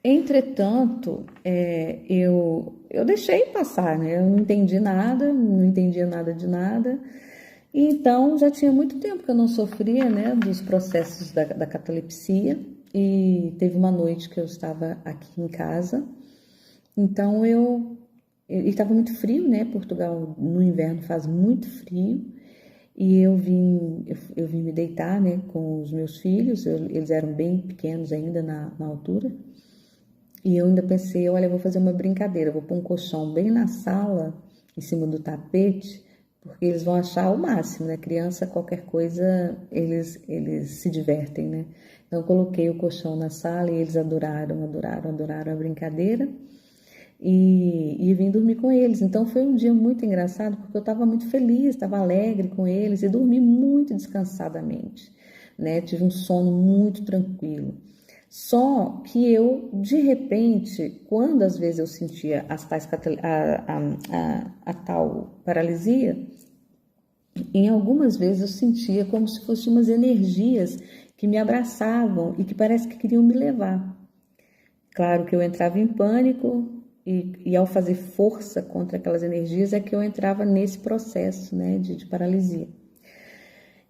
Entretanto, eu deixei passar, né? Eu não entendia nada de nada. E então já tinha muito tempo que eu não sofria, né, dos processos da catalepsia. E teve uma noite que eu estava aqui em casa. Então e estava muito frio, né? Portugal no inverno faz muito frio. E eu vim me deitar, né, com os meus filhos. Eles eram bem pequenos ainda na altura. E eu ainda pensei, olha, eu vou fazer uma brincadeira, vou pôr um colchão bem na sala, em cima do tapete, porque eles vão achar o máximo, né? Criança, qualquer coisa, eles se divertem, né? Então, eu coloquei o colchão na sala e eles adoraram a brincadeira e vim dormir com eles. Então, foi um dia muito engraçado, porque eu estava muito feliz, estava alegre com eles e dormi muito descansadamente, né? Tive um sono muito tranquilo. Só que eu, de repente, quando às vezes eu sentia a tal paralisia, em algumas vezes eu sentia como se fossem umas energias que me abraçavam e que parece que queriam me levar. Claro que eu entrava em pânico e ao fazer força contra aquelas energias é que eu entrava nesse processo, né, de paralisia.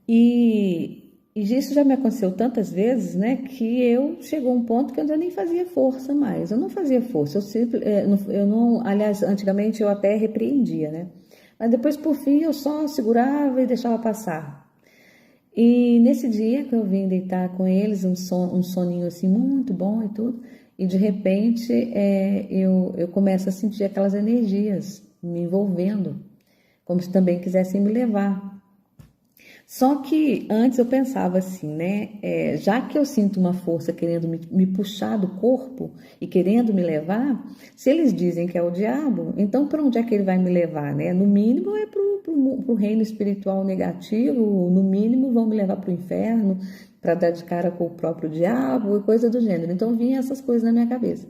E isso já me aconteceu tantas vezes, né, que chegou um ponto que eu já nem fazia força mais. Eu não fazia força, eu não, aliás, antigamente eu até repreendia, né? Mas depois, por fim, eu só segurava e deixava passar. E nesse dia que eu vim deitar com eles, um soninho assim muito bom e tudo, e de repente eu começo a sentir aquelas energias me envolvendo, como se também quisessem me levar. Só que antes eu pensava assim, né? Já que eu sinto uma força querendo me puxar do corpo e querendo me levar, se eles dizem que é o diabo, então para onde é que ele vai me levar, né? No mínimo é pro reino espiritual negativo, no mínimo vão me levar para o inferno para dar de cara com o próprio diabo e coisa do gênero. Então vinha essas coisas na minha cabeça.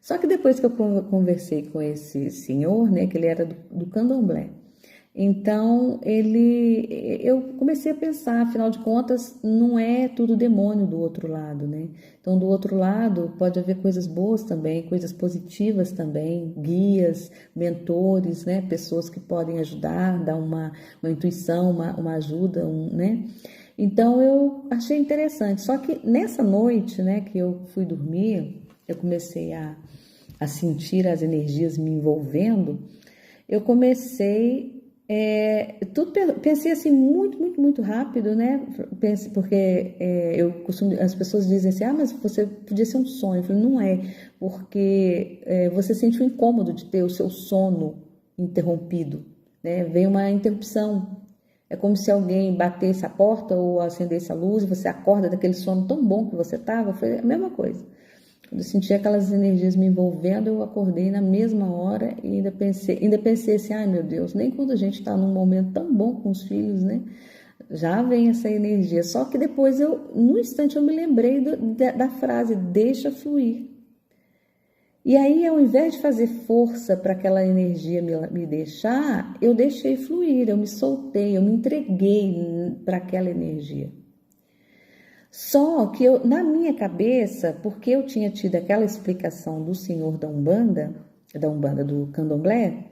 Só que depois que eu conversei com esse senhor, né, que ele era do candomblé, então eu comecei a pensar, afinal de contas, não é tudo demônio do outro lado, né? Então, do outro lado, pode haver coisas boas também, coisas positivas também, guias, mentores, né? Pessoas que podem ajudar, dar uma intuição, uma ajuda, né? Então, eu achei interessante. Só que nessa noite, né, que eu fui dormir, eu comecei a sentir as energias me envolvendo, eu comecei pensei assim muito rápido, né? Porque as pessoas dizem assim, mas você podia ser um sonho. Eu falei, não é, porque você sente o incômodo de ter o seu sono interrompido, né? Vem uma interrupção. É como se alguém batesse a porta ou acendesse a luz e você acorda daquele sono tão bom que você estava. Foi a mesma coisa. Quando eu senti aquelas energias me envolvendo, eu acordei na mesma hora e ainda pensei assim, ai meu Deus, nem quando a gente está num momento tão bom com os filhos, né? Já vem essa energia. Só que depois num instante, eu me lembrei da frase, deixa fluir. E aí, ao invés de fazer força para aquela energia me deixar, eu deixei fluir, eu me soltei, eu me entreguei para aquela energia. Só que na minha cabeça, porque eu tinha tido aquela explicação do senhor da Umbanda do Candomblé,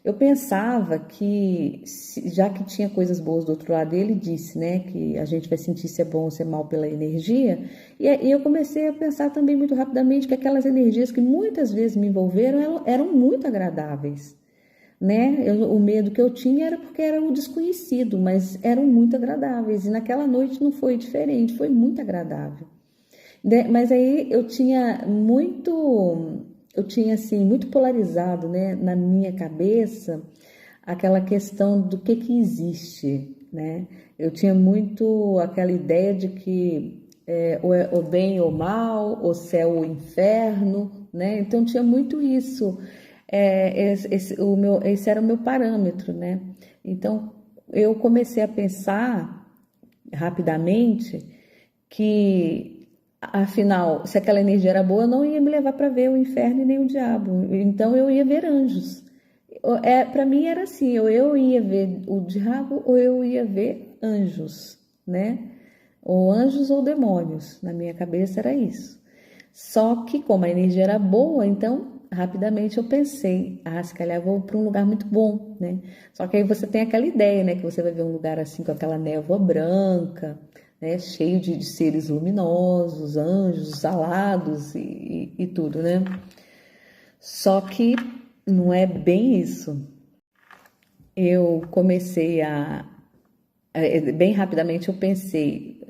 eu pensava que, já que tinha coisas boas do outro lado, ele disse, né, que a gente vai sentir se é bom ou se é mal pela energia, e eu comecei a pensar também muito rapidamente que aquelas energias que muitas vezes me envolveram eram muito agradáveis. Né? O medo que eu tinha era porque era o desconhecido, mas eram muito agradáveis. E naquela noite não foi diferente, foi muito agradável. Mas aí eu tinha assim, muito polarizado, né, na minha cabeça aquela questão do que existe, né? Eu tinha muito aquela ideia de que o bem ou mal, o céu ou o inferno, né? Então tinha muito isso. Esse era o meu parâmetro, né? Então, eu comecei a pensar rapidamente que, afinal, se aquela energia era boa, eu não ia me levar para ver o inferno e nem o diabo. Então, eu ia ver anjos. Para mim era assim, ou eu ia ver o diabo ou eu ia ver anjos, né? Ou anjos ou demônios. Na minha cabeça era isso. Só que, como a energia era boa, então rapidamente eu pensei, se calhar vou para um lugar muito bom, né? Só que aí você tem aquela ideia, né? Que você vai ver um lugar assim com aquela névoa branca, né? Cheio de seres luminosos, anjos, alados e tudo, né? Só que não é bem isso. Eu comecei bem rapidamente eu pensei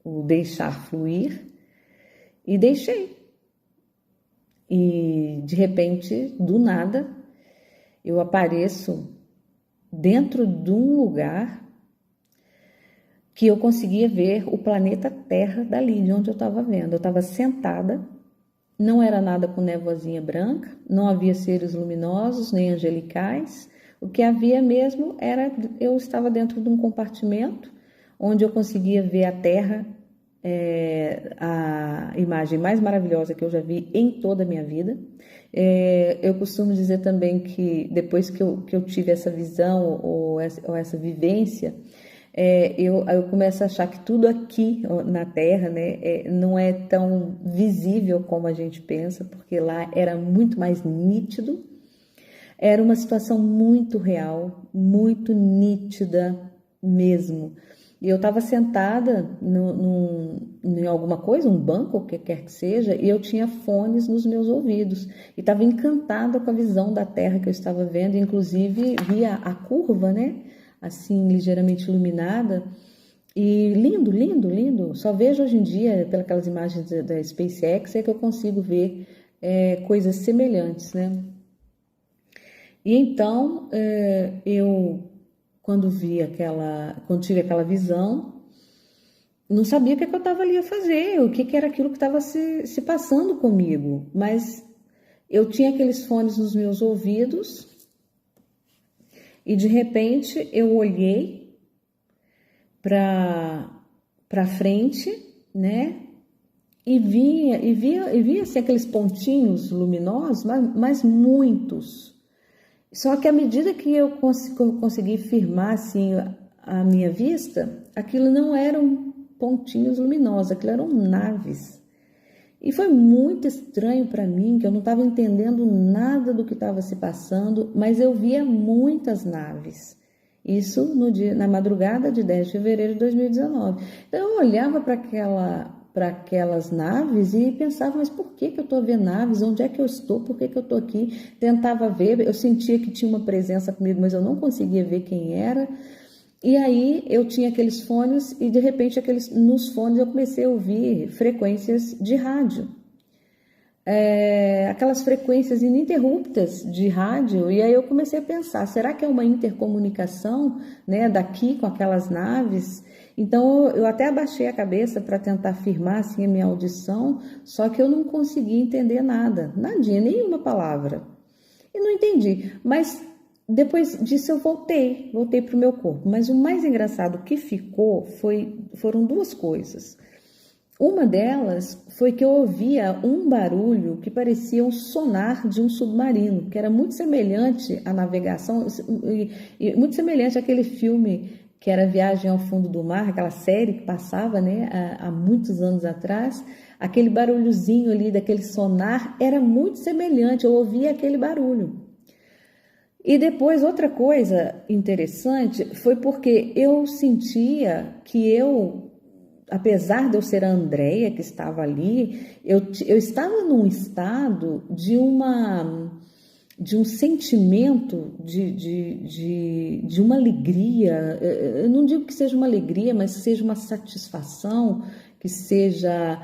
o deixar fluir e deixei. E de repente, do nada, eu apareço dentro de um lugar que eu conseguia ver o planeta Terra dali, de onde eu estava vendo. Eu estava sentada, não era nada com névoazinha branca, não havia seres luminosos nem angelicais. O que havia mesmo era, eu estava dentro de um compartimento onde eu conseguia ver a Terra, a imagem mais maravilhosa que eu já vi em toda a minha vida. Eu costumo dizer também que depois que eu tive essa visão ou essa vivência, eu começo a achar que tudo aqui na Terra, né, não é tão visível como a gente pensa, porque lá era muito mais nítido. Era uma situação muito real, muito nítida mesmo. E eu estava sentada em alguma coisa, um banco, o que quer que seja, e eu tinha fones nos meus ouvidos. E estava encantada com a visão da Terra que eu estava vendo, inclusive via a curva, né? Assim, ligeiramente iluminada. E lindo, lindo, lindo. Só vejo hoje em dia, pelas imagens da SpaceX, que eu consigo ver coisas semelhantes, né? E então, quando tive aquela visão, não sabia o que eu estava ali a fazer, o que era aquilo que estava se passando comigo, mas eu tinha aqueles fones nos meus ouvidos e de repente eu olhei para frente, né? E via assim, aqueles pontinhos luminosos, mas muitos. Só que à medida que eu consegui firmar assim, a minha vista, aquilo não eram pontinhos luminosos, aquilo eram naves. E foi muito estranho para mim, que eu não estava entendendo nada do que estava se passando, mas eu via muitas naves. Isso na madrugada de 10 de fevereiro de 2019. Então eu olhava para aquelas naves e pensava, mas por que eu estou vendo naves? Onde é que eu estou? Por que eu estou aqui? Tentava ver, eu sentia que tinha uma presença comigo, mas eu não conseguia ver quem era. E aí eu tinha aqueles fones e de repente nos fones eu comecei a ouvir frequências de rádio. Aquelas frequências ininterruptas de rádio, e aí eu comecei a pensar, será que é uma intercomunicação, né, daqui com aquelas naves? Então eu até abaixei a cabeça para tentar firmar assim, a minha audição, só que eu não consegui entender nada, nadinha, nenhuma palavra. E não entendi, mas depois disso eu voltei para o meu corpo. Mas o mais engraçado que ficou foram duas coisas. Uma delas foi que eu ouvia um barulho que parecia um sonar de um submarino, que era muito semelhante à navegação, e muito semelhante àquele filme que era Viagem ao Fundo do Mar, aquela série que passava, né, há muitos anos atrás. Aquele barulhozinho ali, daquele sonar, era muito semelhante, eu ouvia aquele barulho. E depois, outra coisa interessante foi porque eu sentia que apesar de eu ser a Andréia que estava ali, eu estava num estado de um sentimento de uma alegria. Eu não digo que seja uma alegria, mas que seja uma satisfação, que seja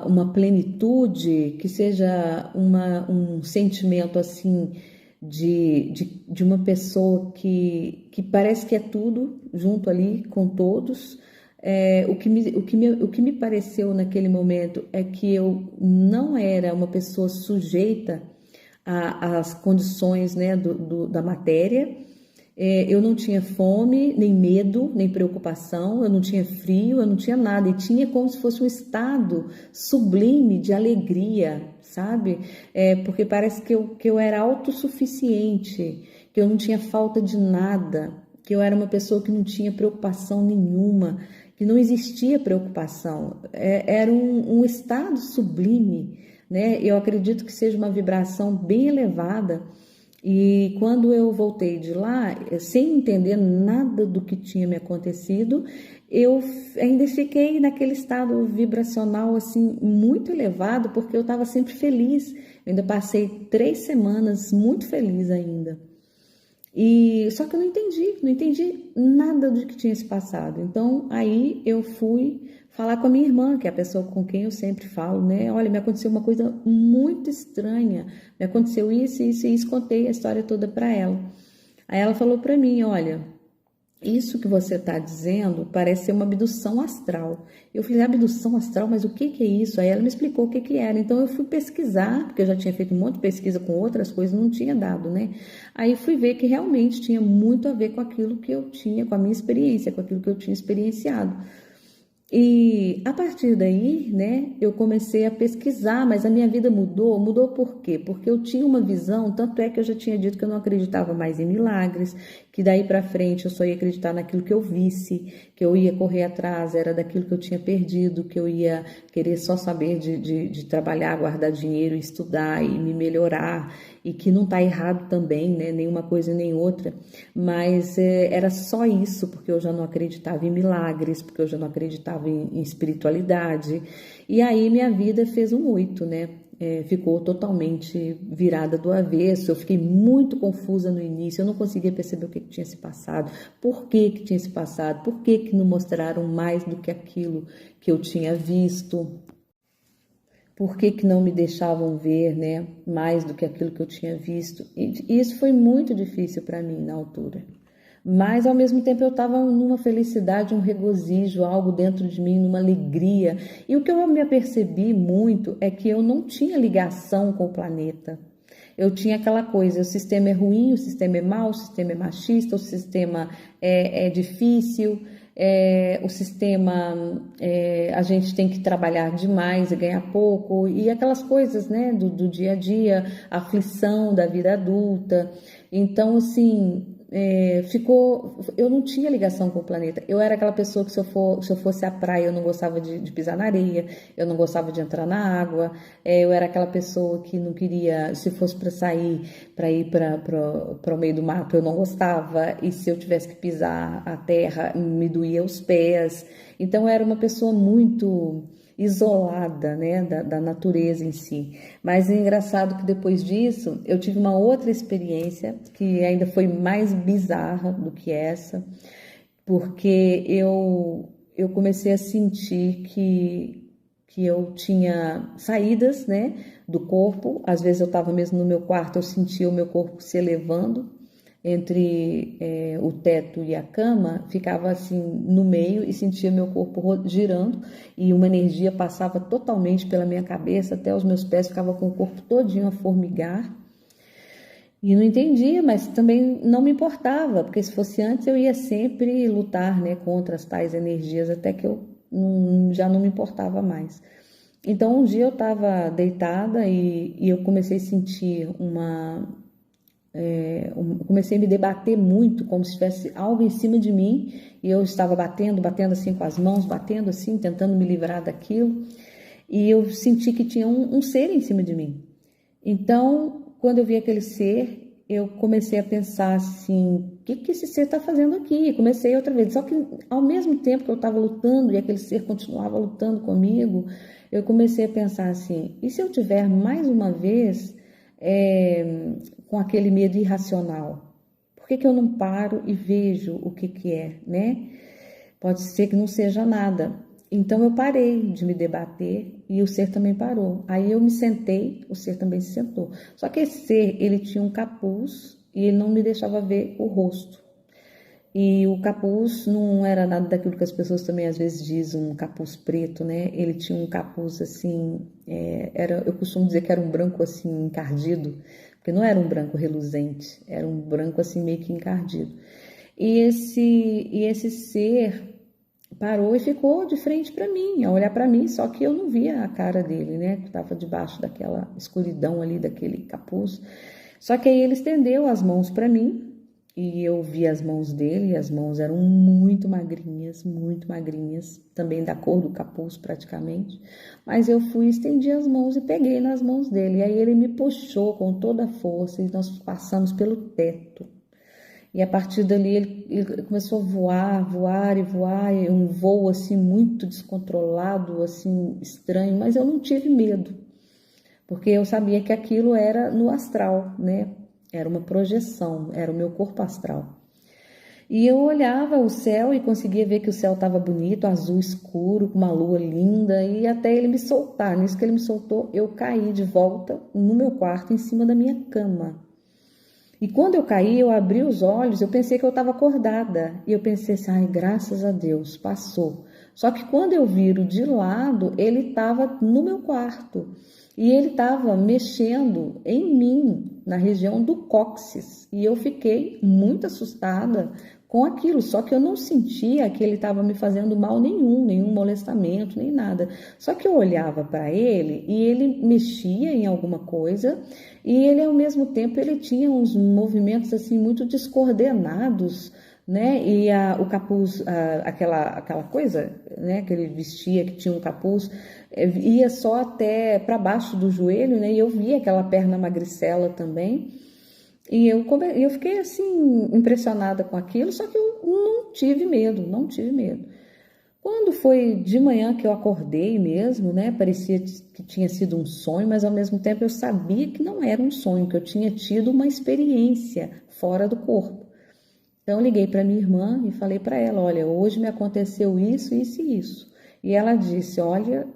uma plenitude, que seja um sentimento assim de uma pessoa que parece que é tudo junto ali com todos. O que me pareceu naquele momento é que eu não era uma pessoa sujeita às condições, né, da matéria. Eu não tinha fome, nem medo, nem preocupação, eu não tinha frio, eu não tinha nada, e tinha como se fosse um estado sublime de alegria, sabe? Porque parece que eu era autossuficiente, que eu não tinha falta de nada, que eu era uma pessoa que não tinha preocupação nenhuma, que não existia preocupação, era um estado sublime, né? Eu acredito que seja uma vibração bem elevada. E quando eu voltei de lá, sem entender nada do que tinha me acontecido, eu ainda fiquei naquele estado vibracional assim muito elevado, porque eu estava sempre feliz. Eu ainda passei 3 semanas muito feliz ainda. E só que eu não entendi nada do que tinha se passado. Então aí eu fui falar com a minha irmã, que é a pessoa com quem eu sempre falo, né? Olha, me aconteceu uma coisa muito estranha. Me aconteceu isso, isso e isso. Contei a história toda para ela. Aí ela falou para mim, olha, isso que você está dizendo parece ser uma abdução astral. Eu falei, abdução astral, mas o que é isso? Aí ela me explicou o que era. Então eu fui pesquisar, porque eu já tinha feito um monte de pesquisa com outras coisas, não tinha dado, né? Aí fui ver que realmente tinha muito a ver com aquilo que eu tinha, com a minha experiência, com aquilo que eu tinha experienciado. E a partir daí, né, eu comecei a pesquisar, mas a minha vida mudou. Mudou por quê? Porque eu tinha uma visão, tanto é que eu já tinha dito que eu não acreditava mais em milagres, que daí para frente eu só ia acreditar naquilo que eu visse, que eu ia correr atrás, era daquilo que eu tinha perdido, que eu ia querer só saber de trabalhar, guardar dinheiro, estudar e me melhorar, e que não está errado também, né, nenhuma coisa nem outra, mas era só isso, porque eu já não acreditava em milagres, porque eu já não acreditava em espiritualidade, e aí minha vida fez um 8, né? Ficou totalmente virada do avesso. Eu fiquei muito confusa no início, eu não conseguia perceber o que tinha se passado, por que tinha se passado, por que não mostraram mais do que aquilo que eu tinha visto, por que não me deixavam ver, né, mais do que aquilo que eu tinha visto. E isso foi muito difícil para mim na altura. Mas ao mesmo tempo eu estava numa felicidade, um regozijo, algo dentro de mim, numa alegria. E o que eu me apercebi muito é que eu não tinha ligação com o planeta. Eu tinha aquela coisa, o sistema é ruim, o sistema é mau, o sistema é machista, o sistema é difícil, o sistema a gente tem que trabalhar demais e ganhar pouco, e aquelas coisas, né, do dia a dia, a aflição da vida adulta. Então, assim, eu não tinha ligação com o planeta. Eu era aquela pessoa que se eu fosse à praia eu não gostava de pisar na areia, eu não gostava de entrar na água, eu era aquela pessoa que não queria, se fosse para ir para o meio do mato, eu não gostava, e se eu tivesse que pisar a terra, me doía os pés. Então eu era uma pessoa muito isolada, né, da natureza em si. Mas é engraçado que depois disso eu tive uma outra experiência que ainda foi mais bizarra do que essa, porque eu comecei a sentir que eu tinha saídas, né, do corpo. Às vezes eu estava mesmo no meu quarto, eu sentia o meu corpo se elevando entre o teto e a cama, ficava assim no meio e sentia meu corpo girando, e uma energia passava totalmente pela minha cabeça até os meus pés, ficava com o corpo todinho a formigar. E não entendia, mas também não me importava, porque se fosse antes eu ia sempre lutar, né, contra as tais energias, até que eu já não me importava mais. Então um dia eu estava deitada e eu comecei a sentir comecei a me debater muito, como se tivesse algo em cima de mim, e eu estava batendo assim com as mãos, batendo assim, tentando me livrar daquilo, e eu senti que tinha um ser em cima de mim. Então, quando eu vi aquele ser, eu comecei a pensar assim, o que esse ser está fazendo aqui? E comecei outra vez, só que ao mesmo tempo que eu estava lutando e aquele ser continuava lutando comigo, eu comecei a pensar assim, e se eu tiver mais uma vez com aquele medo irracional? Por que eu não paro e vejo o que é, né? Pode ser que não seja nada. Então eu parei de me debater e o ser também parou. Aí eu me sentei, o ser também se sentou. Só que esse ser, ele tinha um capuz e ele não me deixava ver o rosto. E o capuz não era nada daquilo que as pessoas também às vezes dizem, um capuz preto, né? Ele tinha um capuz assim, eu costumo dizer que era um branco assim encardido, porque não era um branco reluzente, era um branco assim meio que encardido. E esse ser parou e ficou de frente para mim, a olhar para mim, só que eu não via a cara dele, né? Que estava debaixo daquela escuridão ali, daquele capuz. Só que aí ele estendeu as mãos para mim e eu vi as mãos dele, e as mãos eram muito magrinhas, também da cor do capuz praticamente, mas eu fui, estendi as mãos e peguei nas mãos dele, e aí ele me puxou com toda a força e nós passamos pelo teto. E a partir dali ele começou a voar, e um voo assim muito descontrolado, assim estranho, mas eu não tive medo, porque eu sabia que aquilo era no astral, né? Era uma projeção, era o meu corpo astral. E eu olhava o céu e conseguia ver que o céu estava bonito, azul escuro, com uma lua linda, e até ele me soltar. Nisso que ele me soltou, eu caí de volta no meu quarto, em cima da minha cama. E quando eu caí, eu abri os olhos, eu pensei que eu estava acordada. E eu pensei assim, ai, graças a Deus, passou. Só que quando eu viro de lado, ele estava no meu quarto. E ele estava mexendo em mim, na região do cóccix. E eu fiquei muito assustada com aquilo. Só que eu não sentia que ele estava me fazendo mal nenhum molestamento, nem nada. Só que eu olhava para ele e ele mexia em alguma coisa. E ele, ao mesmo tempo, ele tinha uns movimentos assim muito descoordenados, né? E o capuz, aquela coisa, né? Que ele vestia, que tinha um capuz, ia só até para baixo do joelho, né? E eu via aquela perna magricela também. E eu fiquei assim impressionada com aquilo, só que eu não tive medo. Quando foi de manhã que eu acordei mesmo, né? Parecia que tinha sido um sonho, mas ao mesmo tempo eu sabia que não era um sonho, que eu tinha tido uma experiência fora do corpo. Então eu liguei para minha irmã e falei para ela, olha, hoje me aconteceu isso, isso e isso. E ela disse, olha,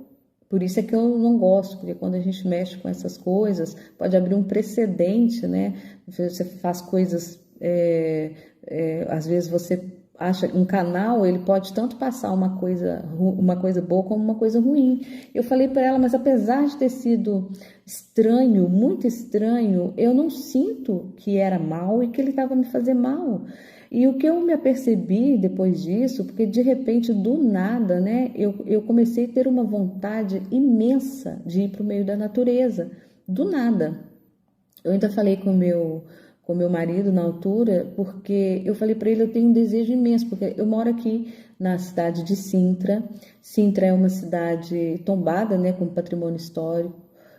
por isso é que eu não gosto, porque quando a gente mexe com essas coisas, pode abrir um precedente, né? Você faz coisas, às vezes você acha um canal, ele pode tanto passar uma coisa boa como uma coisa ruim. Eu falei para ela, mas apesar de ter sido estranho, muito estranho, eu não sinto que era mal e que ele estava me fazendo mal. E o que eu me apercebi depois disso, porque de repente, do nada, né, eu comecei a ter uma vontade imensa de ir para o meio da natureza, do nada. Eu ainda falei com meu marido na altura, porque eu falei para ele, eu tenho um desejo imenso, porque eu moro aqui na cidade de Sintra. Sintra é uma cidade tombada, né, com patrimônio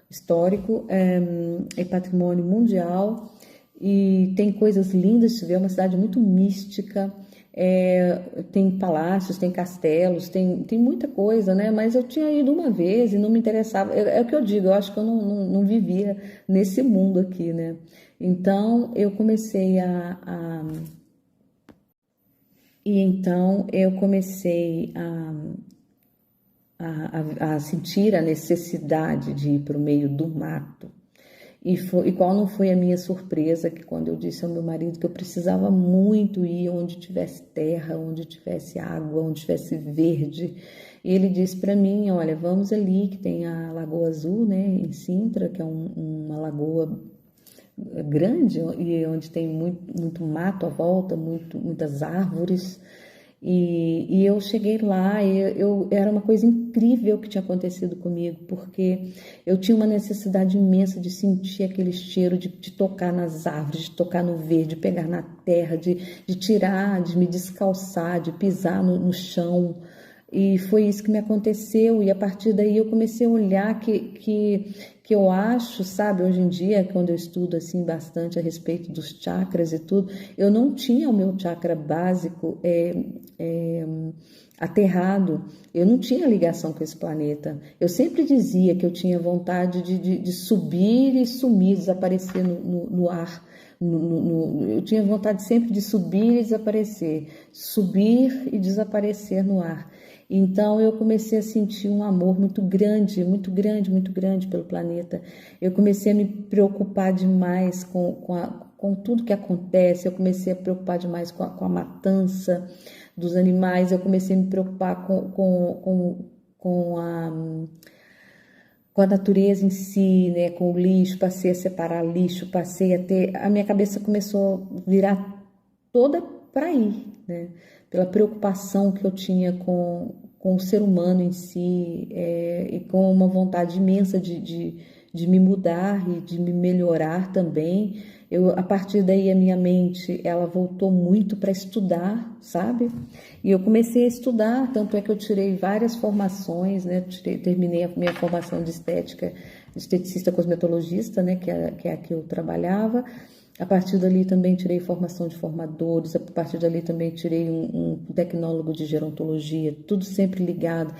histórico, é patrimônio mundial, e tem coisas lindas de ver, é uma cidade muito mística, tem palácios, tem castelos, tem muita coisa, né? Mas eu tinha ido uma vez e não me interessava, é o que eu digo, eu acho que eu não vivia nesse mundo aqui, né? Então eu comecei a sentir a necessidade de ir para o meio do mato. E qual não foi a minha surpresa que quando eu disse ao meu marido que eu precisava muito ir onde tivesse terra, onde tivesse água, onde tivesse verde. E ele disse para mim, olha, vamos ali que tem a Lagoa Azul, né, em Sintra, que é uma lagoa grande e onde tem muito mato à volta, muitas árvores. E eu cheguei lá e era uma coisa incrível que tinha acontecido comigo, porque eu tinha uma necessidade imensa de sentir aquele cheiro, de tocar nas árvores, de tocar no verde, de pegar na terra, de tirar, de me descalçar, de pisar no chão. E foi isso que me aconteceu, e a partir daí eu comecei a olhar que eu acho, sabe, hoje em dia, quando eu estudo assim bastante a respeito dos chakras e tudo, eu não tinha o meu chakra básico aterrado, eu não tinha ligação com esse planeta. Eu sempre dizia que eu tinha vontade de subir e sumir, desaparecer no ar. Eu tinha vontade sempre de subir e desaparecer, subir e desaparecer no ar. Então eu comecei a sentir um amor muito grande pelo planeta. Eu comecei a me preocupar demais com tudo que acontece, eu comecei a preocupar demais com a matança dos animais, eu comecei a me preocupar com a natureza em si, né, com o lixo, passei a separar lixo, a minha cabeça começou a virar toda para aí, né, pela preocupação que eu tinha com o ser humano em si, e com uma vontade imensa de me mudar e de me melhorar também. A partir daí a minha mente, ela voltou muito para estudar, sabe? E eu comecei a estudar, tanto é que eu tirei várias formações, né? Terminei a minha formação de estética, esteticista cosmetologista, né? Que é a que eu trabalhava. A partir dali também tirei formação de formadores, a partir dali também tirei um tecnólogo de gerontologia, tudo sempre ligado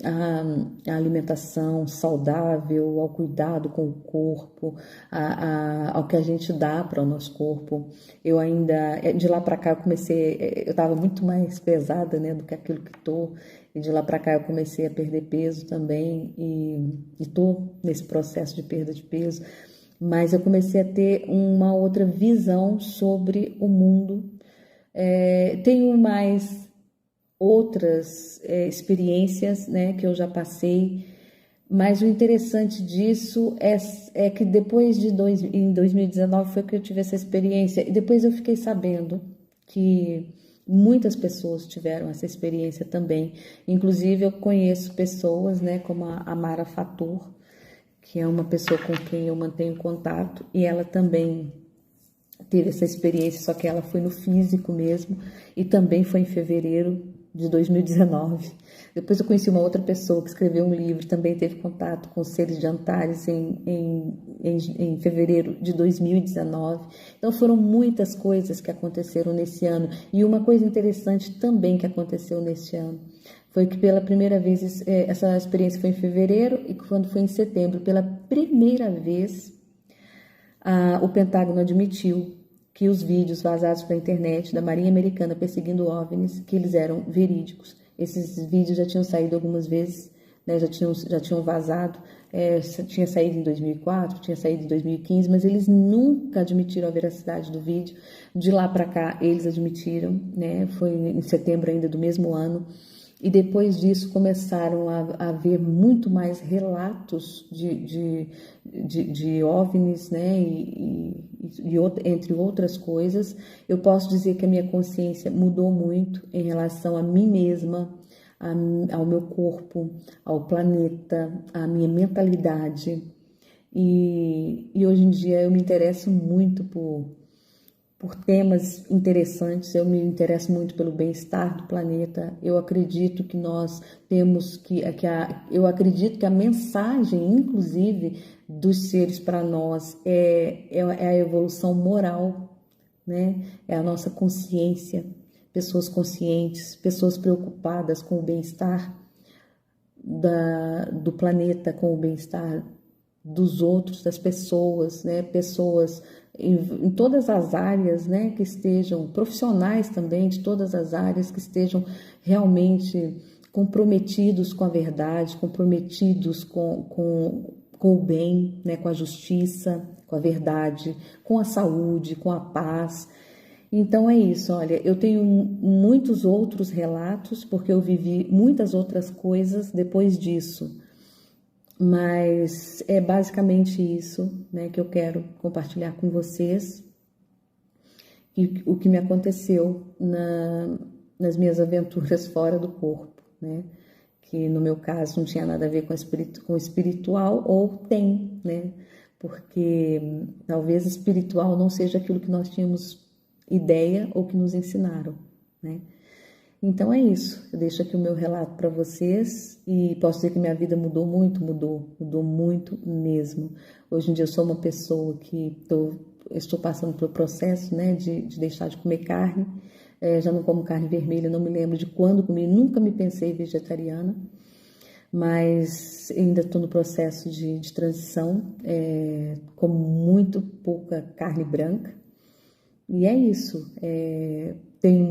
à alimentação saudável, ao cuidado com o corpo, ao que a gente dá para o nosso corpo. Eu ainda, de lá para cá eu estava muito mais pesada, né, do que aquilo que estou, e de lá para cá eu comecei a perder peso também, e estou nesse processo de perda de peso, mas eu comecei a ter uma outra visão sobre o mundo. Tenho mais outras experiências, né, que eu já passei, mas o interessante disso é que depois em 2019 foi que eu tive essa experiência, e depois eu fiquei sabendo que muitas pessoas tiveram essa experiência também. Inclusive eu conheço pessoas, né, como a Mara Fator, que é uma pessoa com quem eu mantenho contato, e ela também teve essa experiência, só que ela foi no físico mesmo, e também foi em fevereiro de 2019. Depois eu conheci uma outra pessoa que escreveu um livro, também teve contato com seres de Antares em fevereiro de 2019. Então foram muitas coisas que aconteceram nesse ano, e uma coisa interessante também que aconteceu nesse ano foi que pela primeira vez, essa experiência foi em fevereiro, e quando foi em setembro, pela primeira vez, o Pentágono admitiu que os vídeos vazados pela internet da Marinha Americana perseguindo OVNIs, que eles eram verídicos. Esses vídeos já tinham saído algumas vezes, né, já tinham vazado, tinha saído em 2004, tinha saído em 2015, mas eles nunca admitiram a veracidade do vídeo. De lá para cá, eles admitiram, né, foi em setembro ainda do mesmo ano. E depois disso começaram a haver muito mais relatos de OVNIs, né, entre outras coisas. Eu posso dizer que a minha consciência mudou muito em relação a mim mesma, ao meu corpo, ao planeta, à minha mentalidade. E hoje em dia eu me interesso muito por temas interessantes, eu me interesso muito pelo bem-estar do planeta. Eu acredito que nós temos eu acredito que a mensagem, inclusive, dos seres para nós é a evolução moral, né? É a nossa consciência, pessoas conscientes, pessoas preocupadas com o bem-estar do planeta, com o bem-estar dos outros, das pessoas, né? Pessoas em todas as áreas, né? Que estejam, profissionais também de todas as áreas, que estejam realmente comprometidos com a verdade, comprometidos com o bem, né? Com a justiça, com a verdade, com a saúde, com a paz. Então é isso, olha, eu tenho muitos outros relatos, porque eu vivi muitas outras coisas depois disso. Mas é basicamente isso, né, que eu quero compartilhar com vocês, e o que me aconteceu nas minhas aventuras fora do corpo, né, que no meu caso não tinha nada a ver com o espiritual, ou tem, né, porque talvez espiritual não seja aquilo que nós tínhamos ideia ou que nos ensinaram, né. Então é isso, eu deixo aqui o meu relato para vocês, e posso dizer que minha vida mudou muito mesmo. Hoje em dia eu sou uma pessoa que estou passando pelo processo, né, de deixar de comer carne, já não como carne vermelha, não me lembro de quando comi, nunca me pensei vegetariana, mas ainda estou no processo de transição, como muito pouca carne branca, e é isso, tenho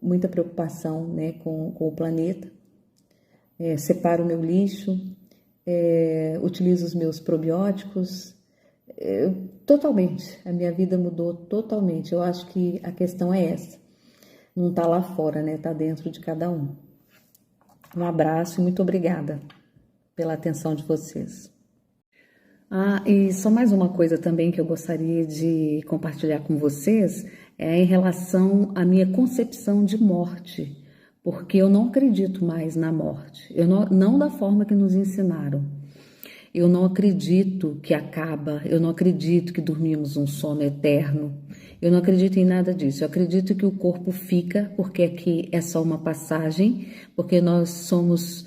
muita preocupação, né, com o planeta, separo o meu lixo, utilizo os meus probióticos, totalmente, a minha vida mudou totalmente. Eu acho que a questão é essa, não está lá fora, né, está dentro de cada um. Um abraço e muito obrigada pela atenção de vocês. E só mais uma coisa também que eu gostaria de compartilhar com vocês, em relação à minha concepção de morte, porque eu não acredito mais na morte, não da forma que nos ensinaram. Eu não acredito que acaba, eu não acredito que dormimos um sono eterno, eu não acredito em nada disso. Eu acredito que o corpo fica, porque aqui é só uma passagem, porque nós somos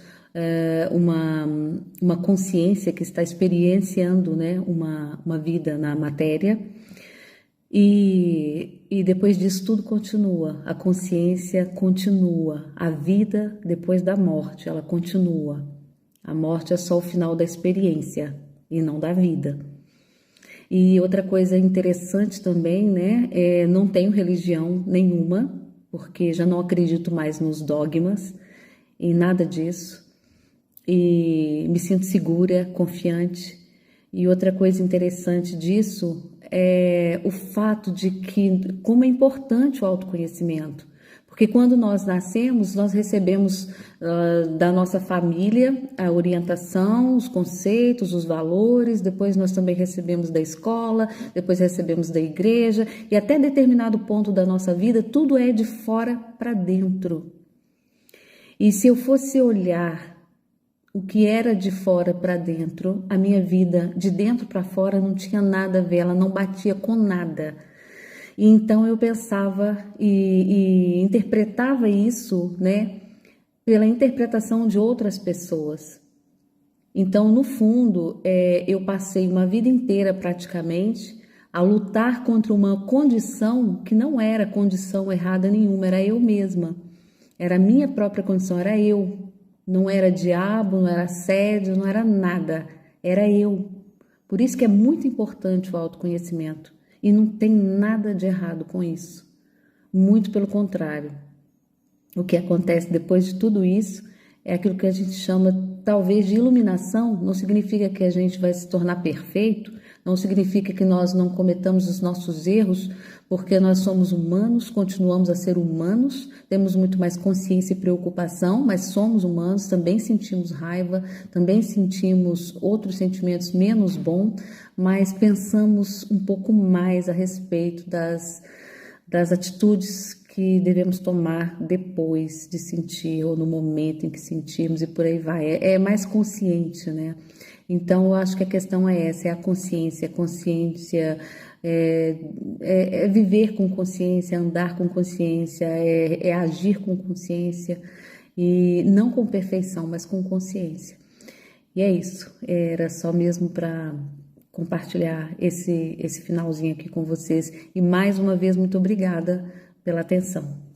uma consciência que está experienciando, né, uma vida na matéria. E depois disso tudo continua, a consciência continua, a vida depois da morte, ela continua. A morte é só o final da experiência e não da vida. E outra coisa interessante também, né, não tenho religião nenhuma, porque já não acredito mais nos dogmas, em nada disso. E me sinto segura, confiante. E outra coisa interessante disso é o fato de que como é importante o autoconhecimento. Porque quando nós nascemos, nós recebemos da nossa família a orientação, os conceitos, os valores, depois nós também recebemos da escola, depois recebemos da igreja, e até determinado ponto da nossa vida, tudo é de fora para dentro. E se eu fosse olhar o que era de fora para dentro, a minha vida de dentro para fora não tinha nada a ver, ela não batia com nada. E então eu pensava e interpretava isso, né, pela interpretação de outras pessoas. Então, no fundo, eu passei uma vida inteira praticamente a lutar contra uma condição que não era condição errada nenhuma, era eu mesma. Era a minha própria condição, era eu. Não era diabo, não era assédio, não era nada, era eu. Por isso que é muito importante o autoconhecimento e não tem nada de errado com isso. Muito pelo contrário. O que acontece depois de tudo isso é aquilo que a gente chama talvez de iluminação. Não significa que a gente vai se tornar perfeito, não significa que nós não cometamos os nossos erros, porque nós somos humanos, continuamos a ser humanos, temos muito mais consciência e preocupação, mas somos humanos, também sentimos raiva, também sentimos outros sentimentos menos bons, mas pensamos um pouco mais a respeito das atitudes que devemos tomar depois de sentir ou no momento em que sentimos e por aí vai. É mais consciente, né? Então, eu acho que a questão é essa, é a consciência. A consciência é viver com consciência, andar com consciência, é agir com consciência e não com perfeição, mas com consciência. E é isso, era só mesmo para compartilhar esse finalzinho aqui com vocês. E mais uma vez, muito obrigada pela atenção.